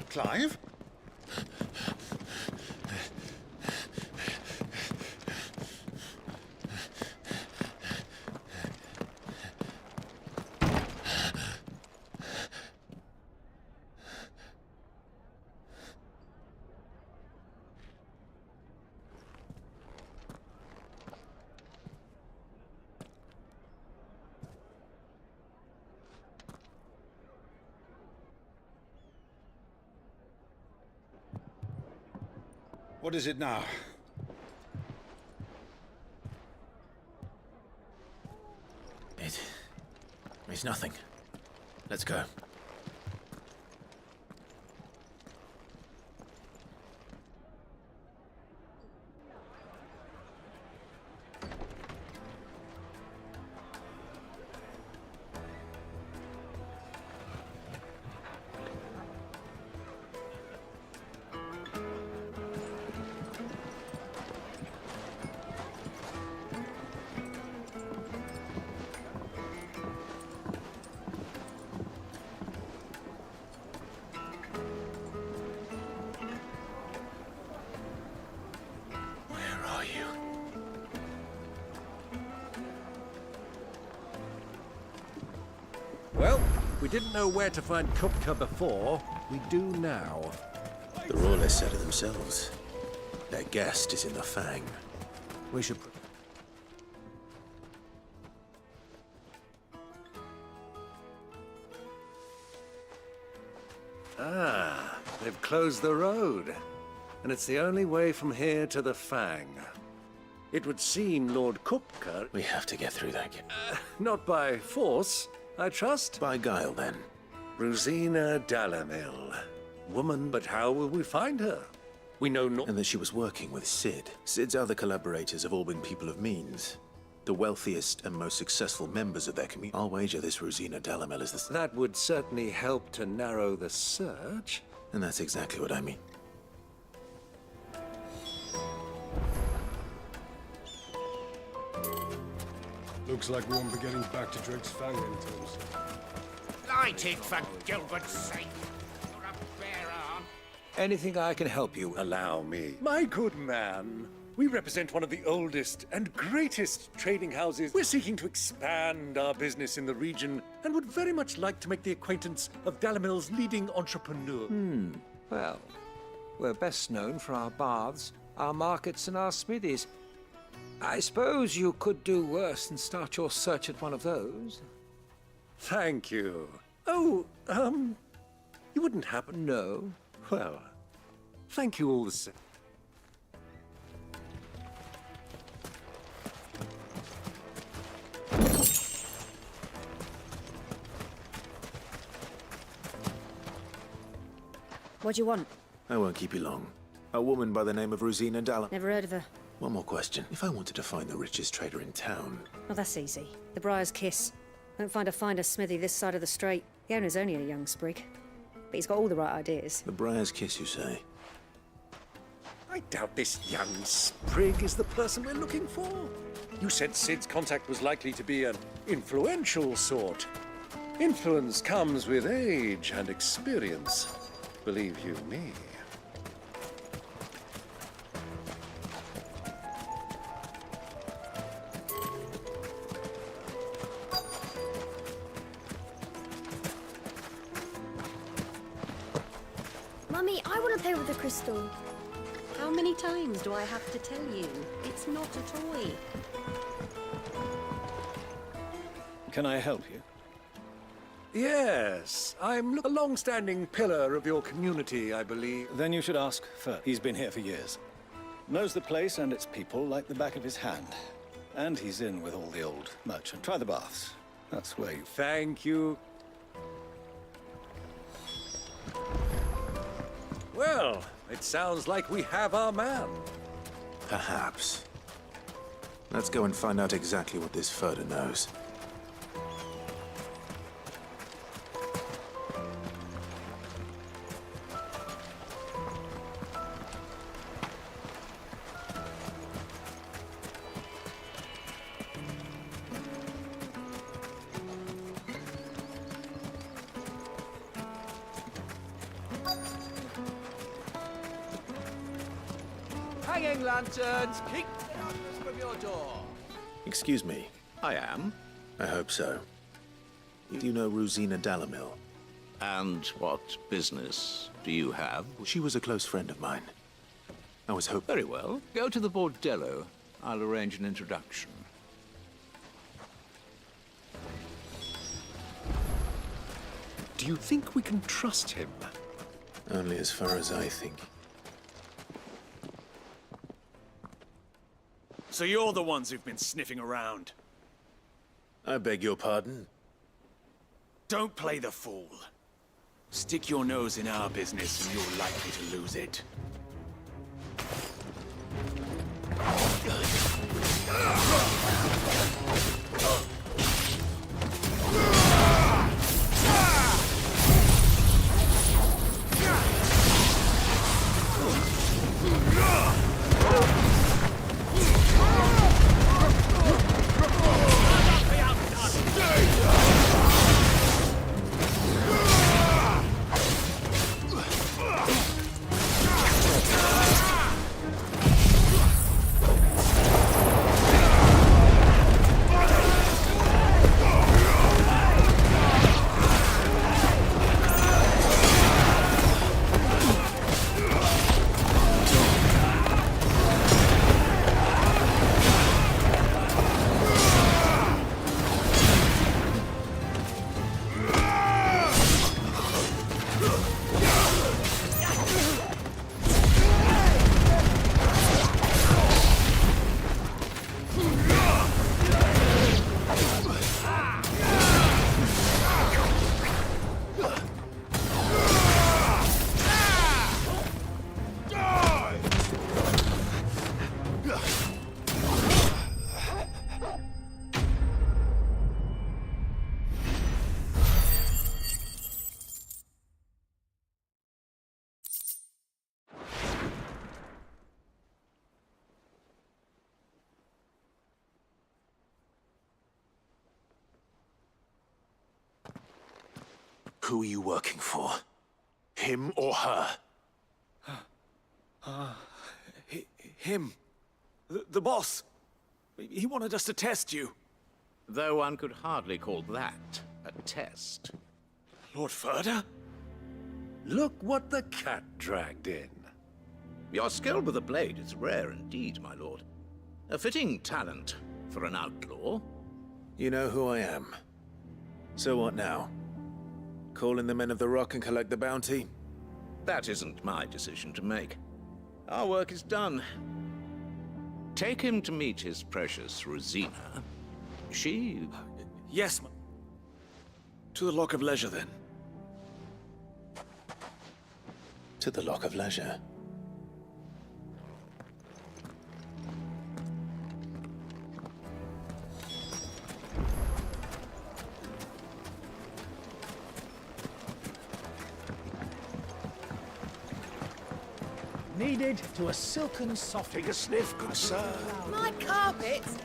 Clive? What is it now? It's nothing. Let's go. Well, we didn't know where to find Kupka before. We do now. The Royalists said it themselves. Their guest is in the Fang. We should... Ah, they've closed the road. And it's the only way from here to the Fang. It would seem Lord Kupka... We have to get through that. Not by force, I trust. By guile, then. Rosina Dalamil. Woman, but how will we find her? We know not... And that she was working with Sid. Sid's other collaborators have all been people of means. The wealthiest and most successful members of their community. I'll wager this Rosina Dalamil is the... That would certainly help to narrow the search. And that's exactly what I mean. Looks like we won't be getting back to Drake's Fang anytime soon. Light it, for Gilbert's sake. You're a bearer, aren't Anything I can help you, allow me. My good man, we represent one of the oldest and greatest trading houses. We're seeking to expand our business in the region and would very much like to make the acquaintance of Dalamil's leading entrepreneur. Well, we're best known for our baths, our markets, and our smithies. I suppose you could do worse than start your search at one of those. Thank you. Oh, you wouldn't happen... No. Well, thank you all the same. What do you want? I won't keep you long. A woman by the name of Rosina Dalamil. Never heard of her. One more question. If I wanted to find the richest trader in town... Oh, that's easy. The Briar's Kiss. Won't find a finer smithy this side of the strait. The owner's only a young sprig. But he's got all the right ideas. The Briar's Kiss, you say? I doubt this young sprig is the person we're looking for. You said Sid's contact was likely to be an influential sort. Influence comes with age and experience. Believe you me. Mummy, I want to play with the crystal. How many times do I have to tell you? It's not a toy. Can I help you? Yes, I'm a long-standing pillar of your community, I believe. Then you should ask Fer. He's been here for years. Knows the place and its people like the back of his hand. And he's in with all the old merchants. Try the baths. That's where you... Thank you. Well, it sounds like we have our man. Perhaps. Let's go and find out exactly what this Ferda knows. Hanging lanterns, keep the darkness from your door. Excuse me. I am. I hope so. Do you know Rosina Dalamil? And what business do you have? She was a close friend of mine. I was hoping... Very well. Go to the bordello. I'll arrange an introduction. Do you think we can trust him? Only as far as I think. So you're the ones who've been sniffing around. I beg your pardon? Don't play the fool. Stick your nose in our business and you're likely to lose it. Who are you working for? Him or her? Him. The boss. He wanted us to test you. Though one could hardly call that a test. Lord Ferda? Look what the cat dragged in. Your skill with the blade is rare indeed, my lord. A fitting talent for an outlaw. You know who I am. So what now? Call in the Men of the Rock and collect the bounty? That isn't my decision to make. Our work is done. Take him to meet his precious Rosina. She... Yes, to the Lock of Leisure, then. To the Lock of Leisure. Needed to a silken soft... Take a sniff, good sir. My carpets!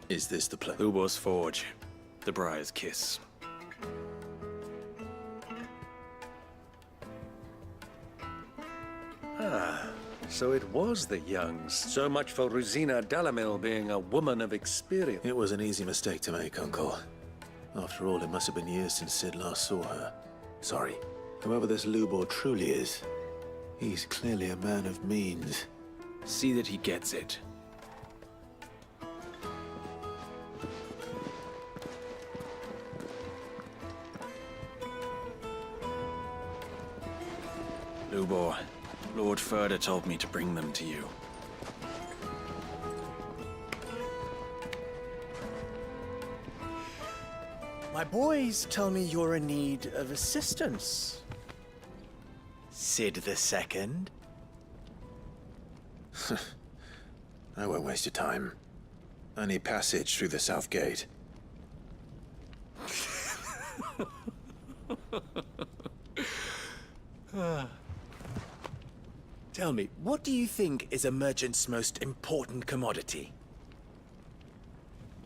Is this the place? Ubor's Forge. The Briar's Kiss. So it was the Youngs. So much for Rosina Dalamil being a woman of experience. It was an easy mistake to make, Uncle. After all, it must have been years since Sid last saw her. Sorry. Whoever this Lubor truly is, he's clearly a man of means. See that he gets it. Lubor, Lord Ferda told me to bring them to you. My boys tell me you're in need of assistance. Sid the Second. I won't waste your time. I need passage through the south gate. Tell me, what do you think is a merchant's most important commodity?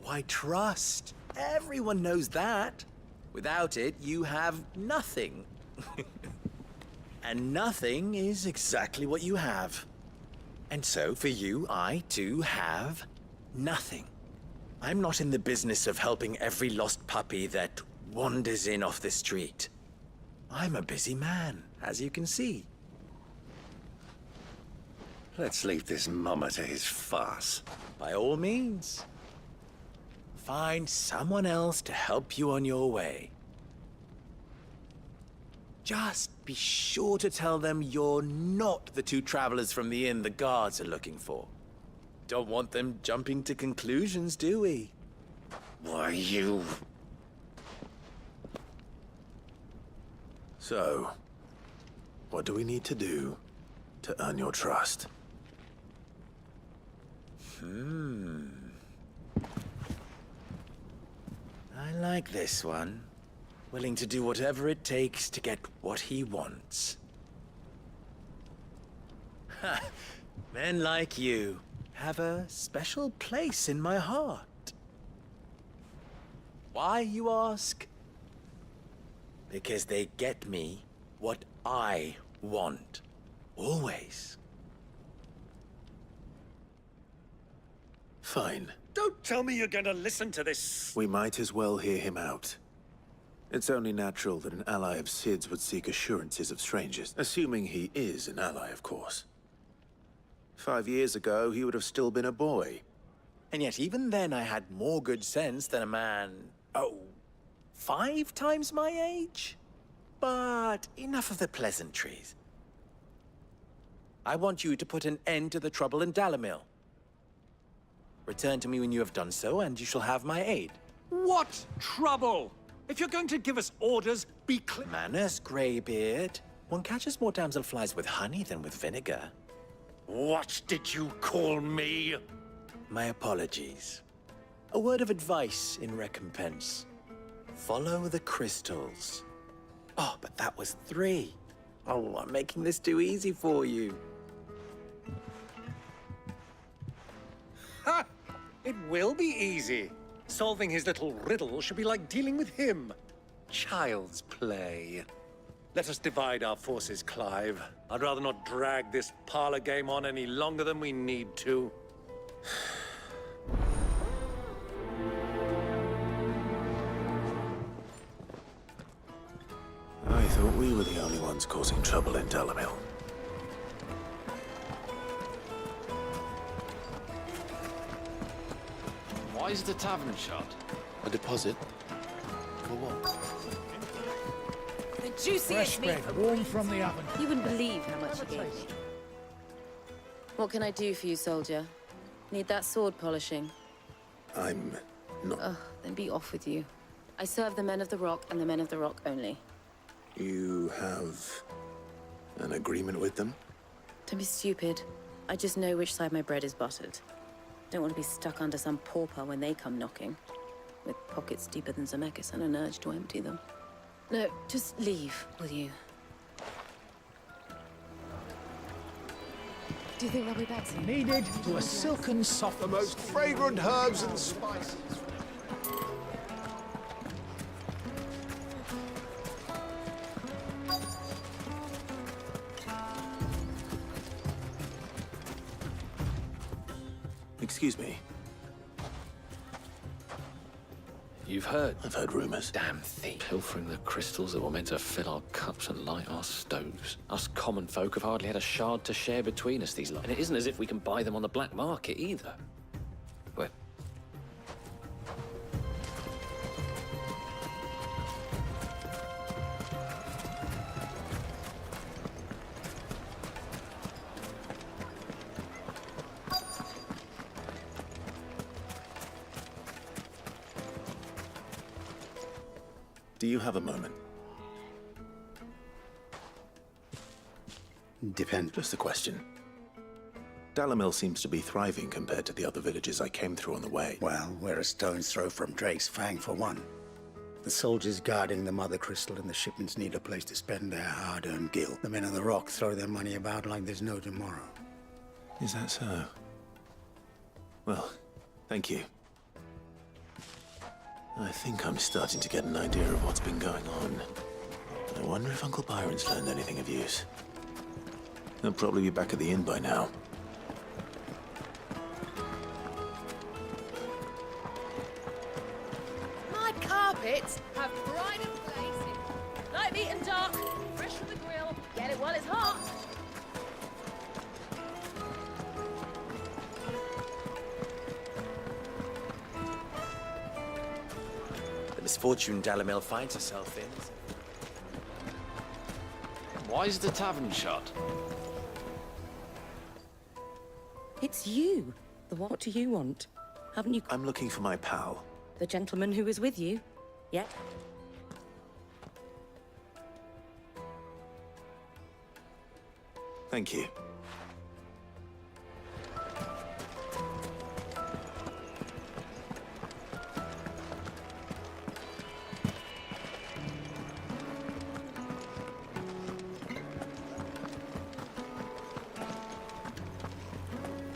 Why, trust. Everyone knows that. Without it, you have nothing. And nothing is exactly what you have. And so, for you, I, too, have nothing. I'm not in the business of helping every lost puppy that wanders in off the street. I'm a busy man, as you can see. Let's leave this mummer to his farce. By all means. Find someone else to help you on your way. Just be sure to tell them you're not the two travelers from the inn the guards are looking for. Don't want them jumping to conclusions, do we? Why, you... So, what do we need to do to earn your trust? I like this one. Willing to do whatever it takes to get what he wants. Ha! Men like you have a special place in my heart. Why, you ask? Because they get me what I want. Always. Fine. Don't tell me you're gonna listen to this. We might as well hear him out. It's only natural that an ally of Sid's would seek assurances of strangers, assuming he is an ally, of course. 5 years ago, he would have still been a boy. And yet even then I had more good sense than a man, 5 times my age? But enough of the pleasantries. I want you to put an end to the trouble in Dalamil. Return to me when you have done so, and you shall have my aid. What trouble? If you're going to give us orders, be clear. Manners, Greybeard. One catches more damselflies with honey than with vinegar. What did you call me? My apologies. A word of advice in recompense. Follow the crystals. Oh, but that was 3. Oh, I'm making this too easy for you. Ha! It will be easy. Solving his little riddle should be like dealing with him. Child's play. Let us divide our forces, Clive. I'd rather not drag this parlor game on any longer than we need to. I thought we were the only ones causing trouble in Dalamil. Why is the tavern shut? A deposit? For what? The juiciest meat. warm from the oven. You wouldn't believe how much he gave me. What can I do for you, soldier? Need that sword polishing? I'm not... Ugh, then be off with you. I serve the men of the Rock and the men of the Rock only. You have an agreement with them? Don't be stupid. I just know which side my bread is buttered. Don't want to be stuck under some pauper when they come knocking. With pockets deeper than Zemeckis and an urge to empty them. No, just leave, will you? Do you think they'll be back soon? Needed to a silken soft. The most fragrant herbs and spices. Excuse me. You've heard? I've heard rumors. Damn thief. Pilfering the crystals that were meant to fill our cups and light our stoves. Us common folk have hardly had a shard to share between us these and it isn't as if we can buy them on the black market either. Well, Do you have a moment? Depends. Just a question. Dalamil seems to be thriving compared to the other villages I came through on the way. Well, we're a stone's throw from Drake's Fang, for one. The soldiers guarding the Mother Crystal and the shipments need a place to spend their hard-earned gil. The men of the Rock throw their money about like there's no tomorrow. Is that so? Well, thank you. I think I'm starting to get an idea of what's been going on. I wonder if Uncle Byron's learned anything of use. He'll probably be back at the inn by now. My carpets have pride of place in light, meat and dark, fresh from the grill, get it while it's hot. The misfortune Dalamil finds herself in. why is the tavern shut? It's you. What do you want? Haven't you... I'm looking for my pal. The gentleman who was with you? Yet? Thank you.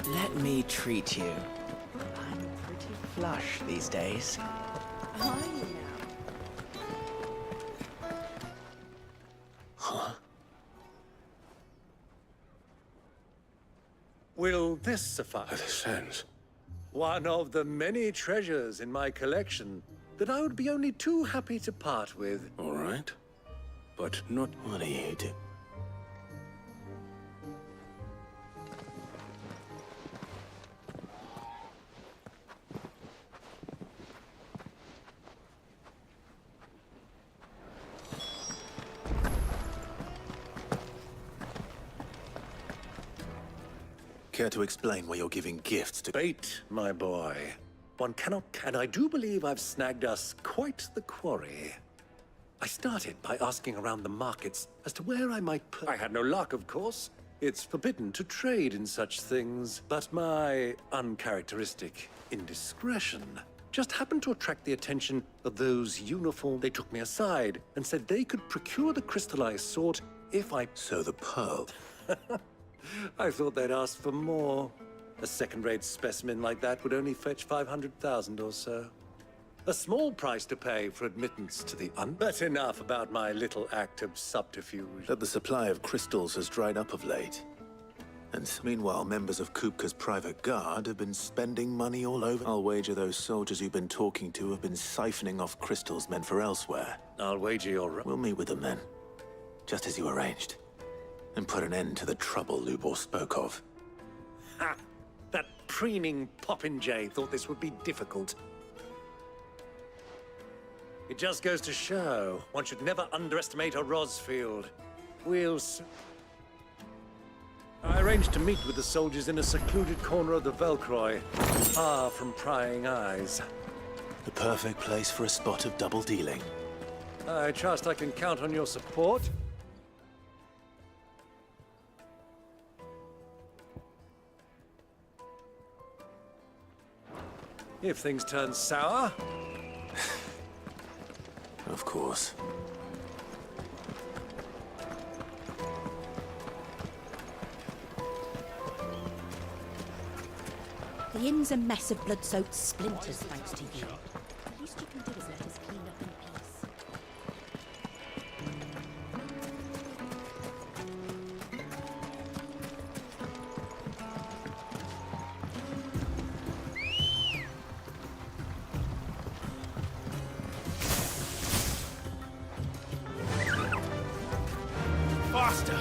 Let me treat you. I'm pretty flush these days. Huh? Will this suffice? This sense. One of the many treasures in my collection that I would be only too happy to part with. All right. But not... What are you doing? Care to explain why you're giving gifts to... Bait, my boy. One cannot... And I do believe I've snagged us quite the quarry. I started by asking around the markets as to where I might put... I had no luck, of course. It's forbidden to trade in such things. But my uncharacteristic indiscretion just happened to attract the attention of those uniformed. They took me aside and said they could procure the crystallized sword if I... So the pearl... I thought they'd ask for more. A second-rate specimen like that would only fetch 500,000 or so. A small price to pay for admittance to the But enough about my little act of subterfuge. That the supply of crystals has dried up of late. And meanwhile, members of Kupka's private guard have been spending money all over. I'll wager those soldiers you've been talking to have been siphoning off crystals meant for elsewhere. I'll wager you're right. We'll meet with them then, just as you arranged, and put an end to the trouble Lubor spoke of. Ha! That preening popinjay thought this would be difficult. It just goes to show, one should never underestimate a Rosfield. I arranged to meet with the soldiers in a secluded corner of the Velcroy, far from prying eyes. The perfect place for a spot of double dealing. I trust I can count on your support. If things turn sour. Of course. The inn's a mess of blood-soaked splinters, thanks to you. The least you can do is let us clean up in peace. Faster!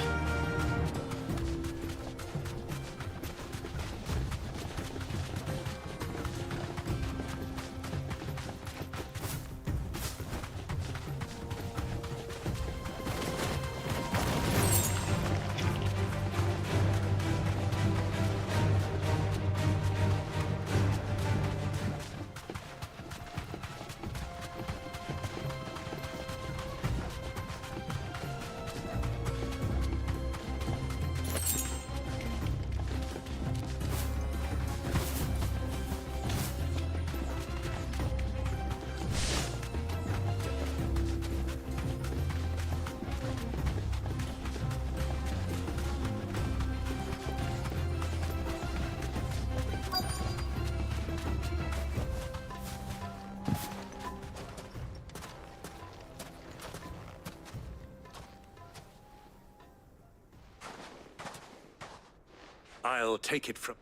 I'll take it from...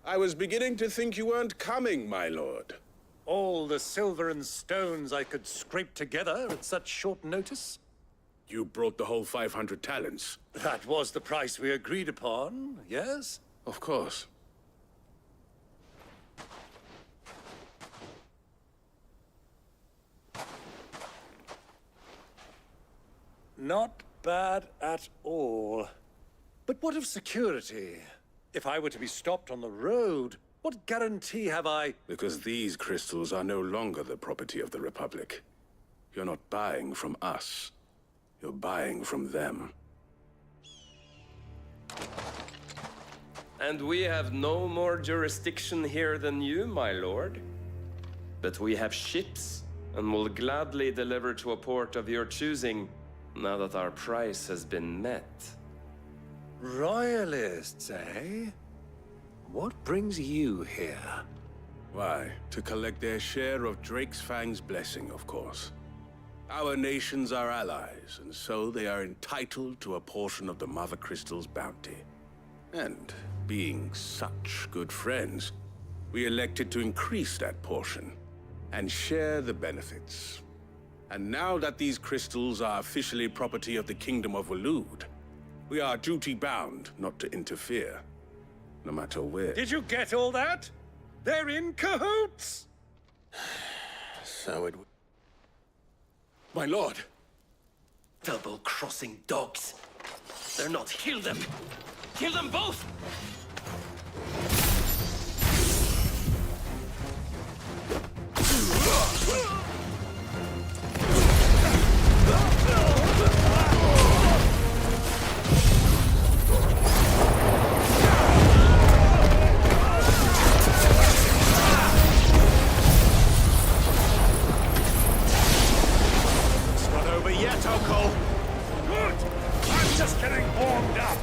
I was beginning to think you weren't coming, my lord. All the silver and stones I could scrape together at such short notice? You brought the whole 500 talents. That was the price we agreed upon, yes? Of course. Not bad at all. But what of security? If I were to be stopped on the road, what guarantee have I? Because these crystals are no longer the property of the Republic. You're not buying from us. You're buying from them. And we have no more jurisdiction here than you, my lord. But we have ships, and will gladly deliver to a port of your choosing, now that our price has been met. Royalists, eh? What brings you here? Why, to collect their share of Drake's Fang's blessing, of course. Our nations are allies, and so they are entitled to a portion of the Mother Crystal's bounty. And, being such good friends, we elected to increase that portion and share the benefits. And now that these crystals are officially property of the Kingdom of Waloed, we are duty-bound not to interfere, no matter where. Did you get all that? They're in cahoots! So it... My lord! Double-crossing dogs. They're not. Kill them! Kill them both! over yet, Uncle. Good! I'm just getting warmed up.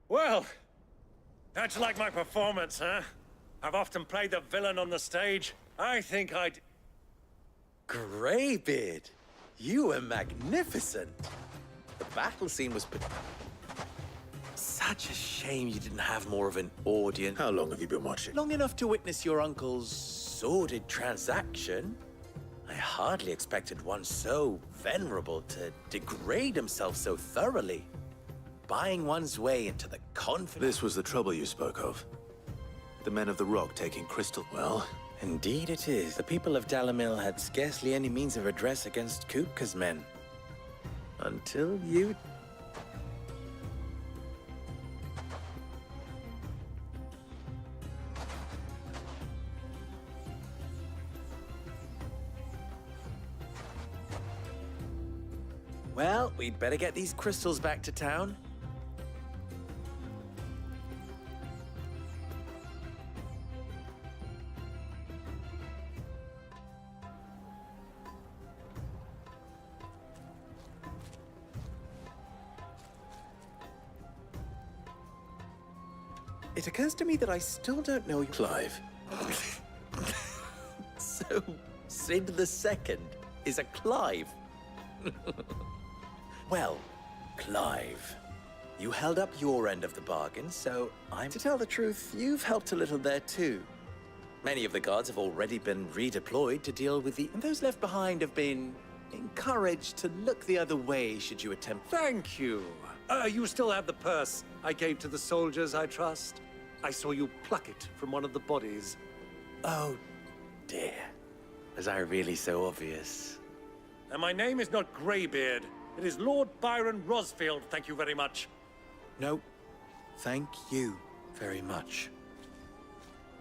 Well, that's like my performance, huh? I've often played the villain on the stage. I think I'd... Greybeard, you were magnificent. The battle scene was... Such a shame you didn't have more of an audience. How long have you been watching? Long enough to witness your uncle's sordid transaction. I hardly expected one so venerable to degrade himself so thoroughly. Buying one's way into the confidence... This was the trouble you spoke of. The men of the Rock taking Crystal. Well, indeed it is. The people of Dalamil had scarcely any means of redress against Kupka's men. Until you... Well, we'd better get these crystals back to town. It occurs to me that I still don't know... Clive. So, Sid the Second is a Clive? Well, Clive, you held up your end of the bargain, so to tell the truth, you've helped a little there too. Many of the guards have already been redeployed to deal with and those left behind have been encouraged to look the other way should you attempt... Thank you. You still have the purse I gave to the soldiers, I trust? I saw you pluck it from one of the bodies. Oh, dear. Was I really so obvious? And my name is not Greybeard. It is Lord Byron Rosfield, thank you very much. No, thank you very much,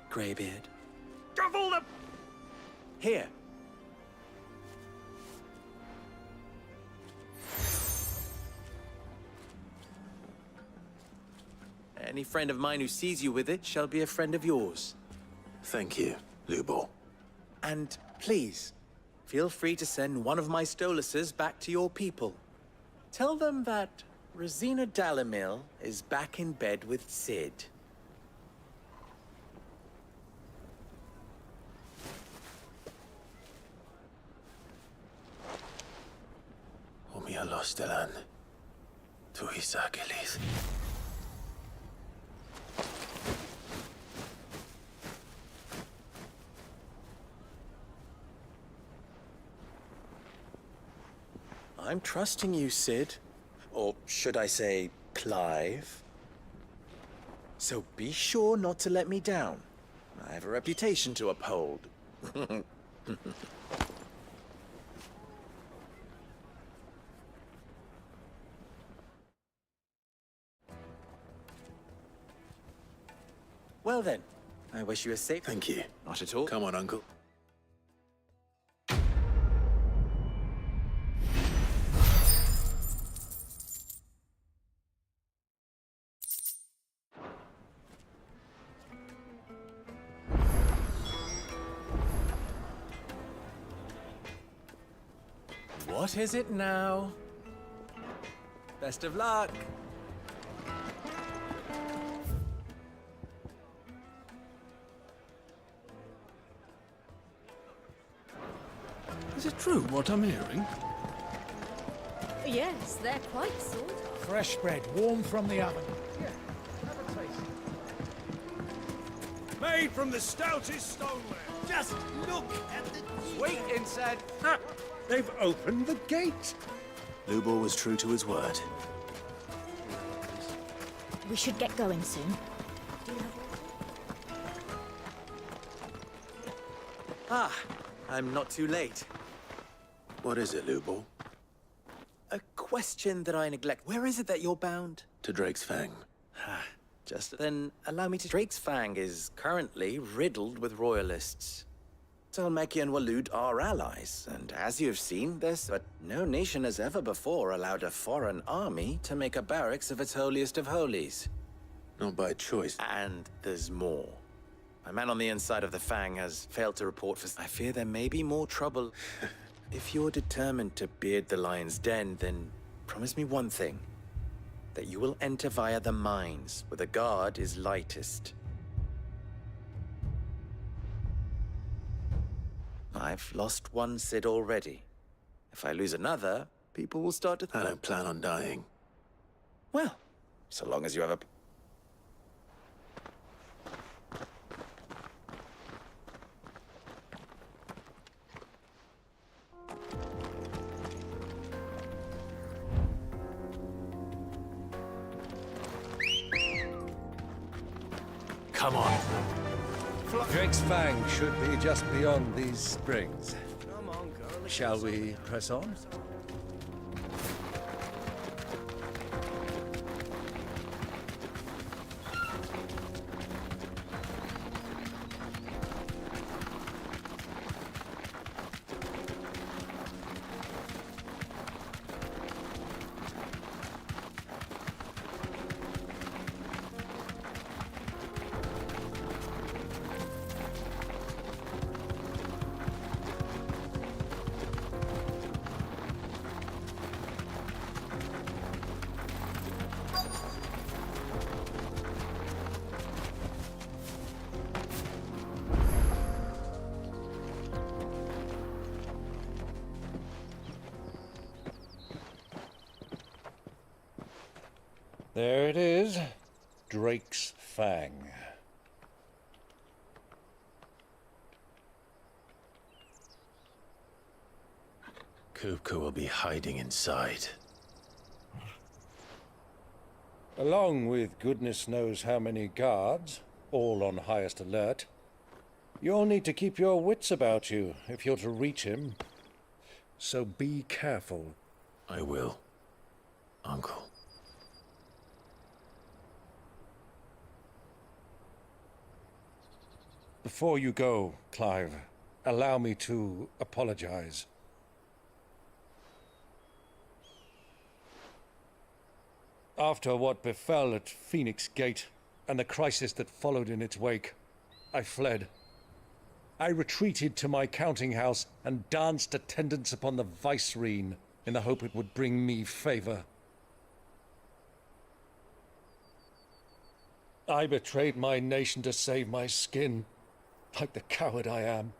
Greybeard. Of all the... Here. Any friend of mine who sees you with it shall be a friend of yours. Thank you, Lubor. And please, feel free to send one of my Stoluses back to your people. Tell them that Rosina Dalamil is back in bed with Sid. Umia Lostelan. Tuisa Gelith. I'm trusting you, Sid. Or should I say, Clive. So be sure not to let me down. I have a reputation to uphold. Well then, I wish you a safe... Thank you. Not at all. Come on, Uncle. What is it now? Best of luck. Is it true what I'm hearing? Yes, they're quite sort of. Fresh bread, warm from the oven. Here, have a taste. Made from the stoutest stoneware. Just look at the sweet inside. Ha! They've opened the gate. Lubor was true to his word. We should get going soon. Ah, I'm not too late. What is it, Lubor? A question that I neglect. Where is it that you're bound? To Drake's Fang. Just then, allow me to... Drake's Fang is currently riddled with royalists. Talmeki and Walud are allies, and as you've seen, but no nation has ever before allowed a foreign army to make a barracks of its holiest of holies. Not by choice. And there's more. My man on the inside of the Fang has failed to report for... I fear there may be more trouble. If you're determined to beard the lion's den, then promise me one thing. That you will enter via the mines, where the guard is lightest. I've lost one Sid already. If I lose another, people will start to... I don't plan on dying. Well, so long as you have a... Come on. Drake's Fang should be just beyond these springs. Shall we press on? There it is, Drake's Fang. Kupka will be hiding inside. Along with goodness knows how many guards, all on highest alert. You'll need to keep your wits about you if you're to reach him. So be careful. I will, Uncle. Before you go, Clive, allow me to apologize. After what befell at Phoenix Gate and the crisis that followed in its wake, I fled. I retreated to my counting house and danced attendance upon the vicereine in the hope it would bring me favor. I betrayed my nation to save my skin, like the coward I am.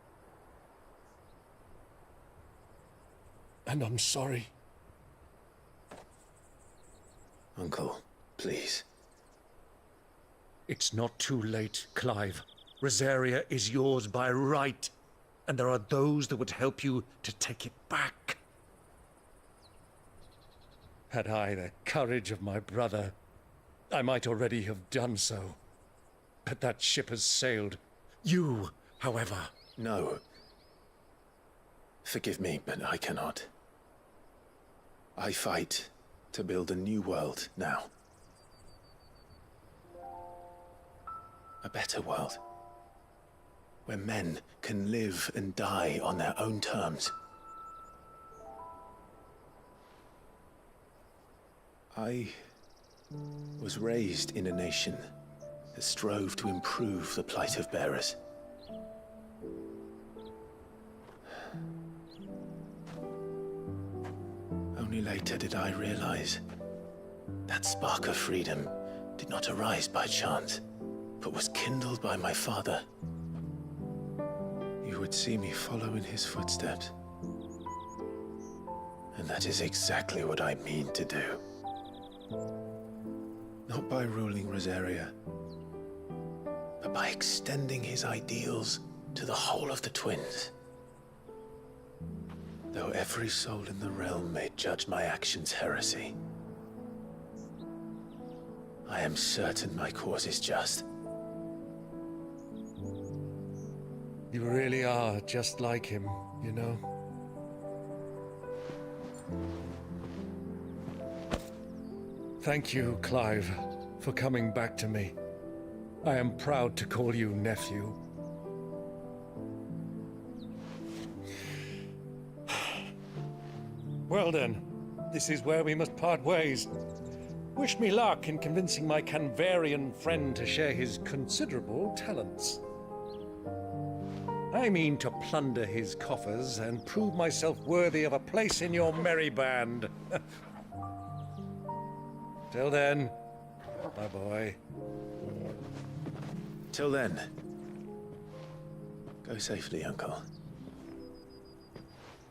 And I'm sorry. Uncle, please. It's not too late, Clive. Rosaria is yours by right, and there are those that would help you to take it back. Had I the courage of my brother, I might already have done so. But that ship has sailed. You, however... No. Forgive me, but I cannot. I fight to build a new world now. A better world. Where men can live and die on their own terms. I was raised in a nation that strove to improve the plight of bearers. Only later did I realize that spark of freedom did not arise by chance, but was kindled by my father. You would see me follow in his footsteps. And that is exactly what I mean to do. Not by ruling Rosaria, but by extending his ideals to the whole of the twins. Though every soul in the realm may judge my actions heresy, I am certain my cause is just. You really are just like him, you know? Thank you, Clive, for coming back to me. I am proud to call you nephew. Well then, this is where we must part ways. Wish me luck in convincing my Canvarian friend to share his considerable talents. I mean to plunder his coffers and prove myself worthy of a place in your merry band. Till then, my boy. Till then, go safely, Uncle.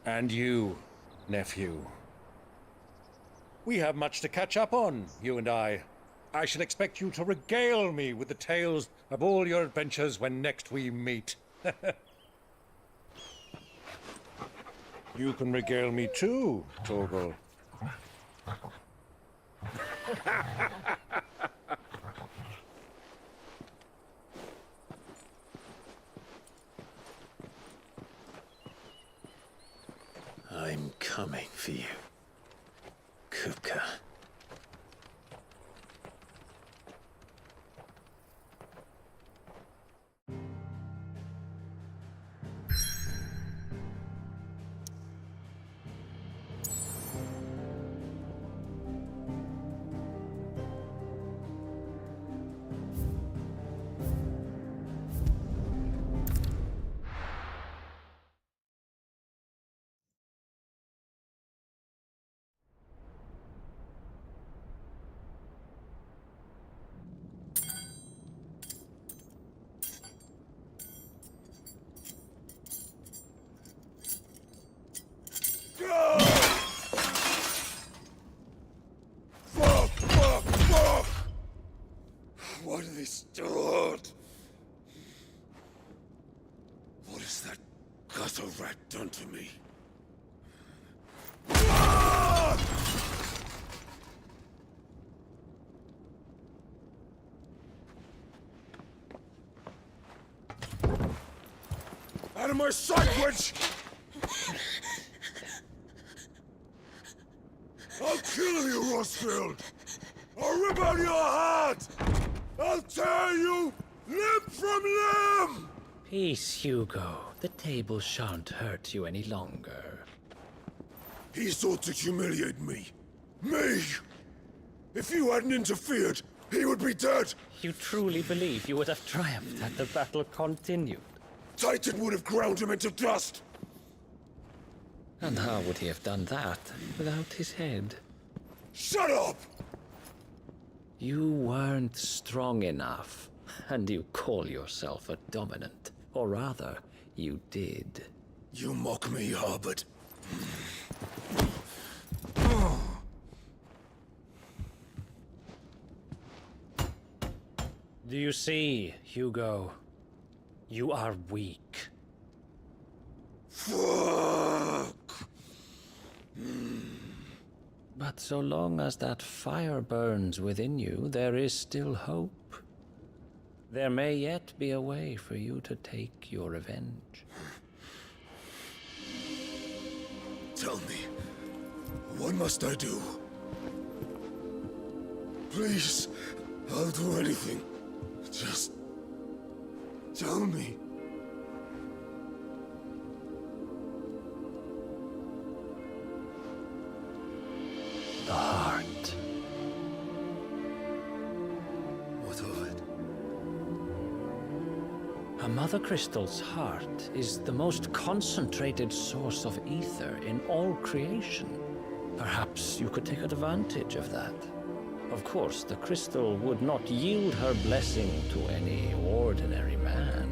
And you, nephew. We have much to catch up on, you and I. I shall expect you to regale me with the tales of all your adventures when next we meet. You can regale me too, Torgal. I'm coming for you, Kupka. What are they stored? What has that gutter rat done to me? Out of my sight, witch! I'll kill you, Rosfield! I'll rip out your heart! I'll tear you limb from limb! Peace, Hugo. The table shan't hurt you any longer. He sought to humiliate me. Me! If you hadn't interfered, he would be dead! You truly believe you would have triumphed had the battle continued? Titan would have ground him into dust! And how would he have done that without his head? Shut up! You weren't strong enough, and you call yourself a dominant. Or rather, you did. You mock me, Harbert. Do you see, Hugo? You are weak. Fuck! But so long as that fire burns within you, there is still hope. There may yet be a way for you to take your revenge. Tell me, what must I do? Please, I'll do anything. Just tell me. The heart. What of it? A Mother Crystal's heart is the most concentrated source of ether in all creation. Perhaps you could take advantage of that. Of course, the crystal would not yield her blessing to any ordinary man.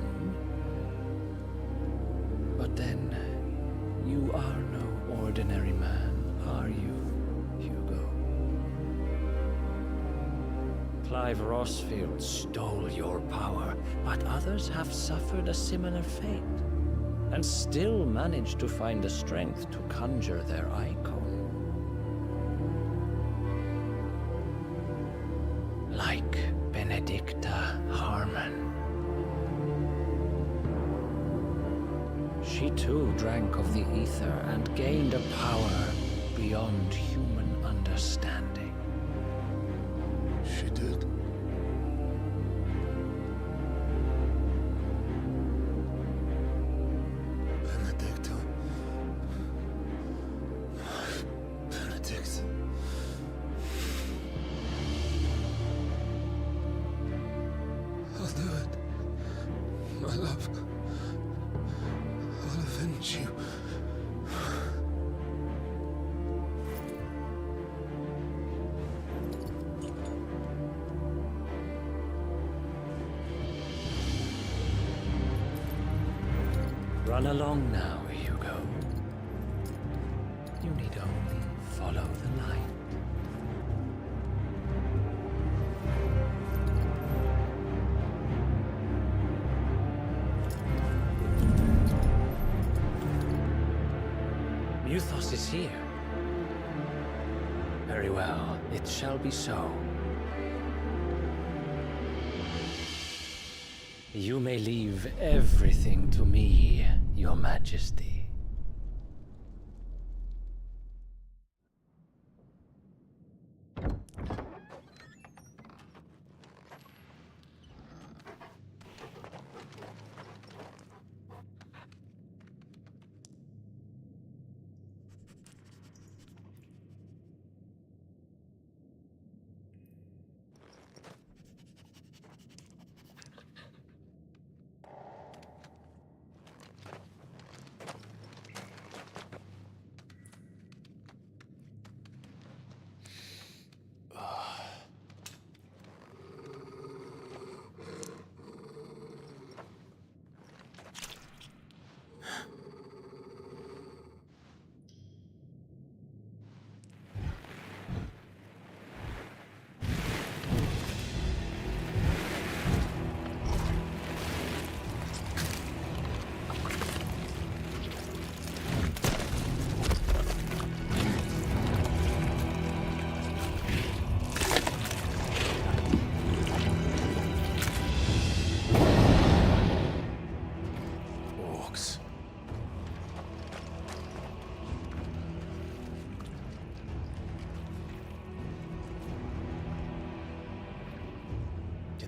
But then, you are no ordinary man, are you, Hugo? Clive Rossfield stole your power, but others have suffered a similar fate, and still managed to find the strength to conjure their icon. Like Benedicta Harmon. She too drank of the ether and gained a power beyond human understanding. She did. Benedicta. Benedict. I'll do it. My love. I'll avenge you. Run along now, Hugo. You need only follow the light. Muthos is here. Very well, it shall be so. You may leave everything to me, Your Majesty.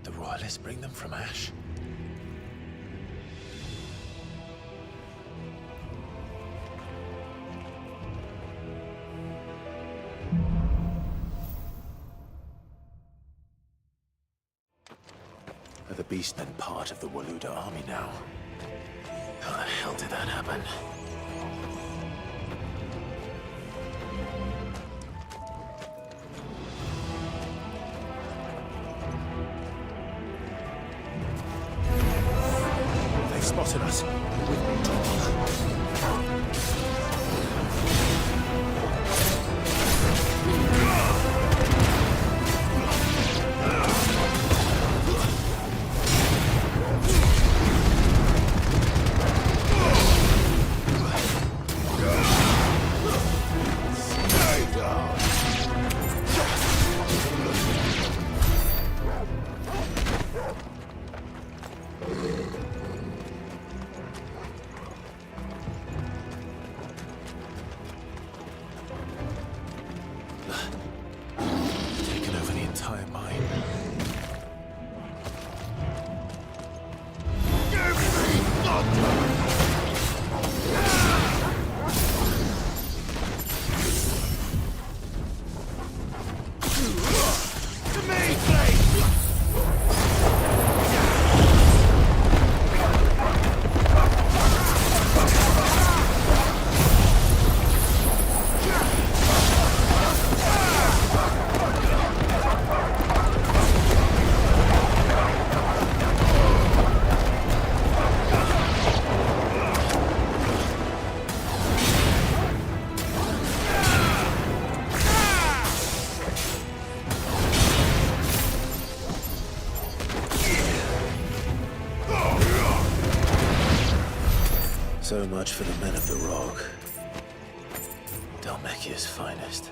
The Royalists bring them from Ash. Are the beast then part of the Waluda army now? hell did that happen? They've spotted us. With me, taken over the entire mine. So much for the men of the Rock. Dalmekia's finest.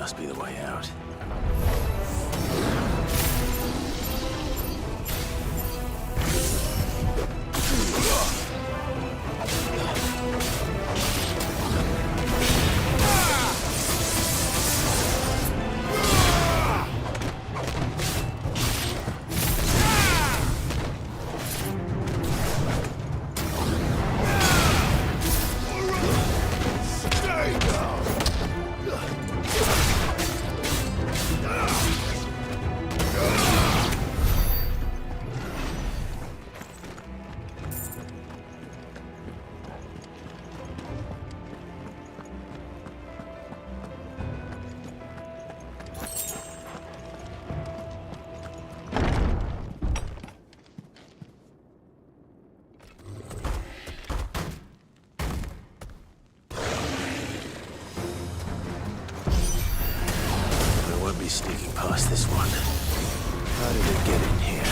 must be the way out. Sneaking past this one. How did it get in here?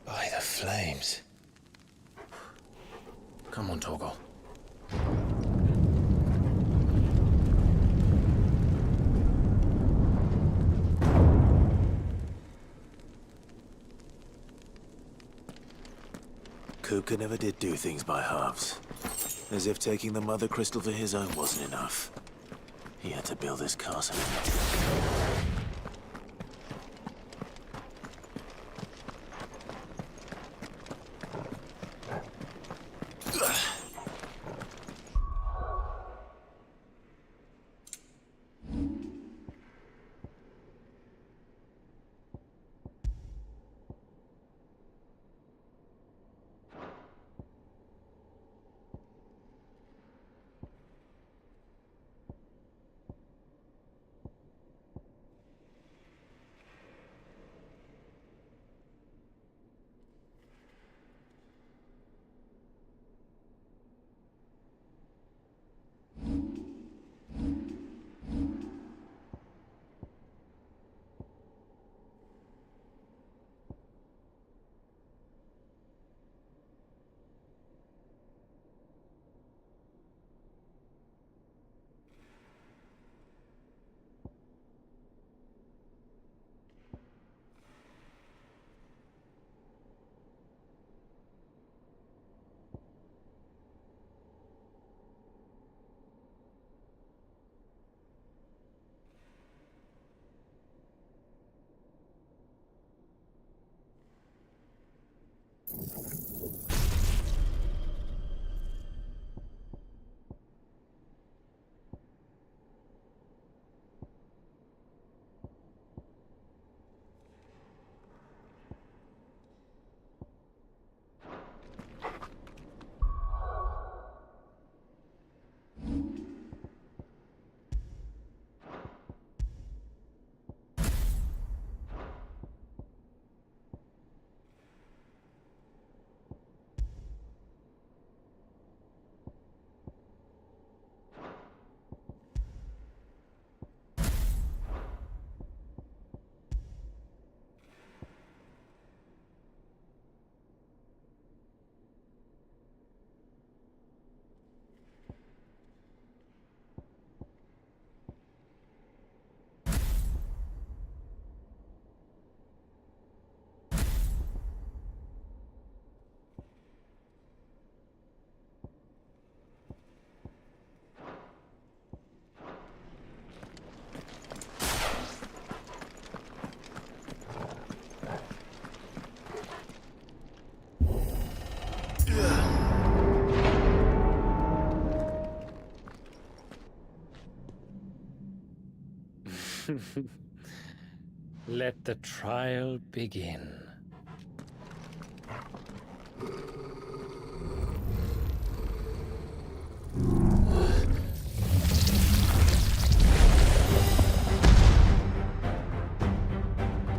By the flames. Come on, Torgal. Kupka never did do things by halves. As if taking the Mother Crystal for his own wasn't enough. He had to build this castle. Let the trial begin.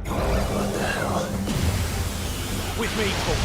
What the hell? With me, Paul.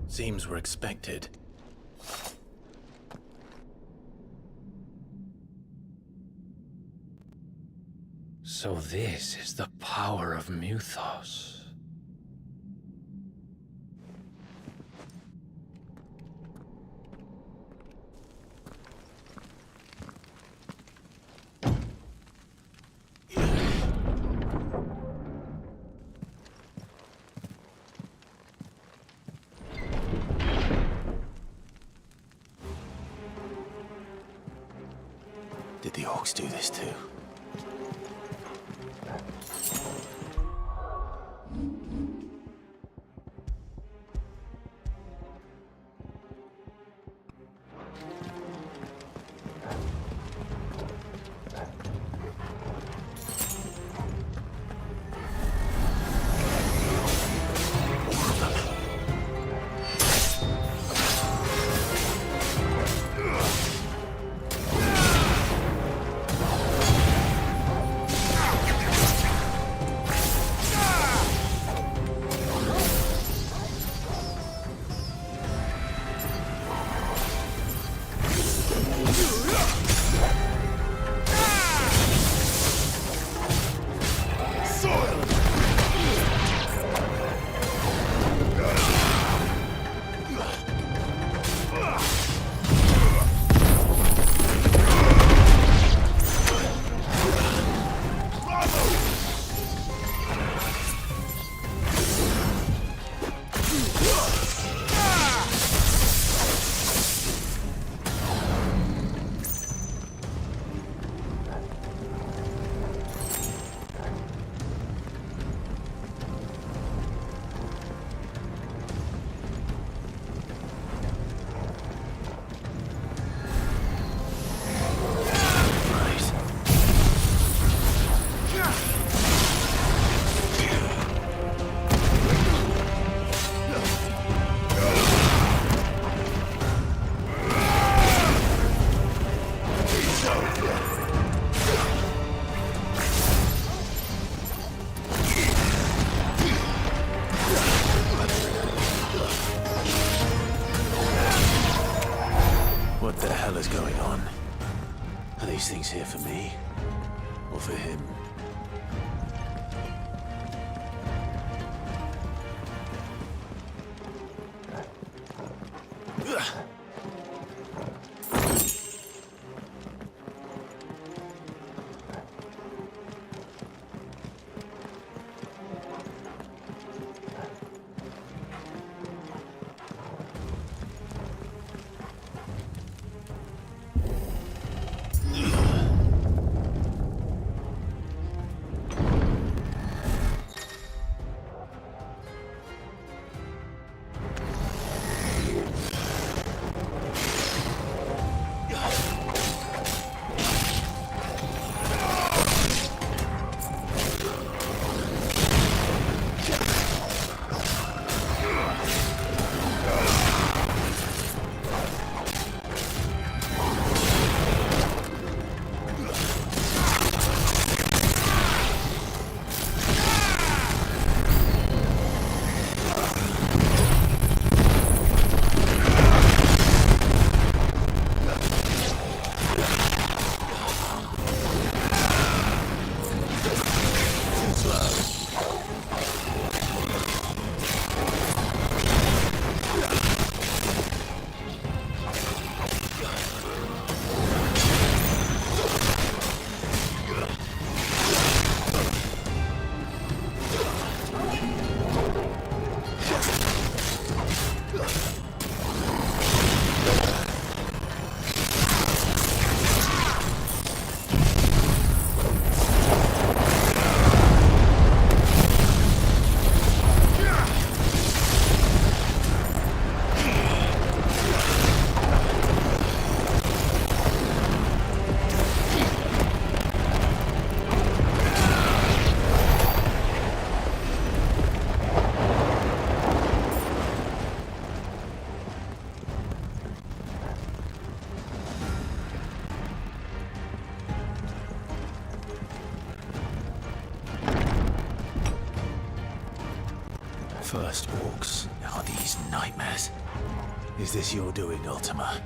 Seems we're expected. So this is the power of Muthos. Did the orcs do this too? these things here for me? Or for him? First orcs. Are these nightmares? Is this your doing, Ultima?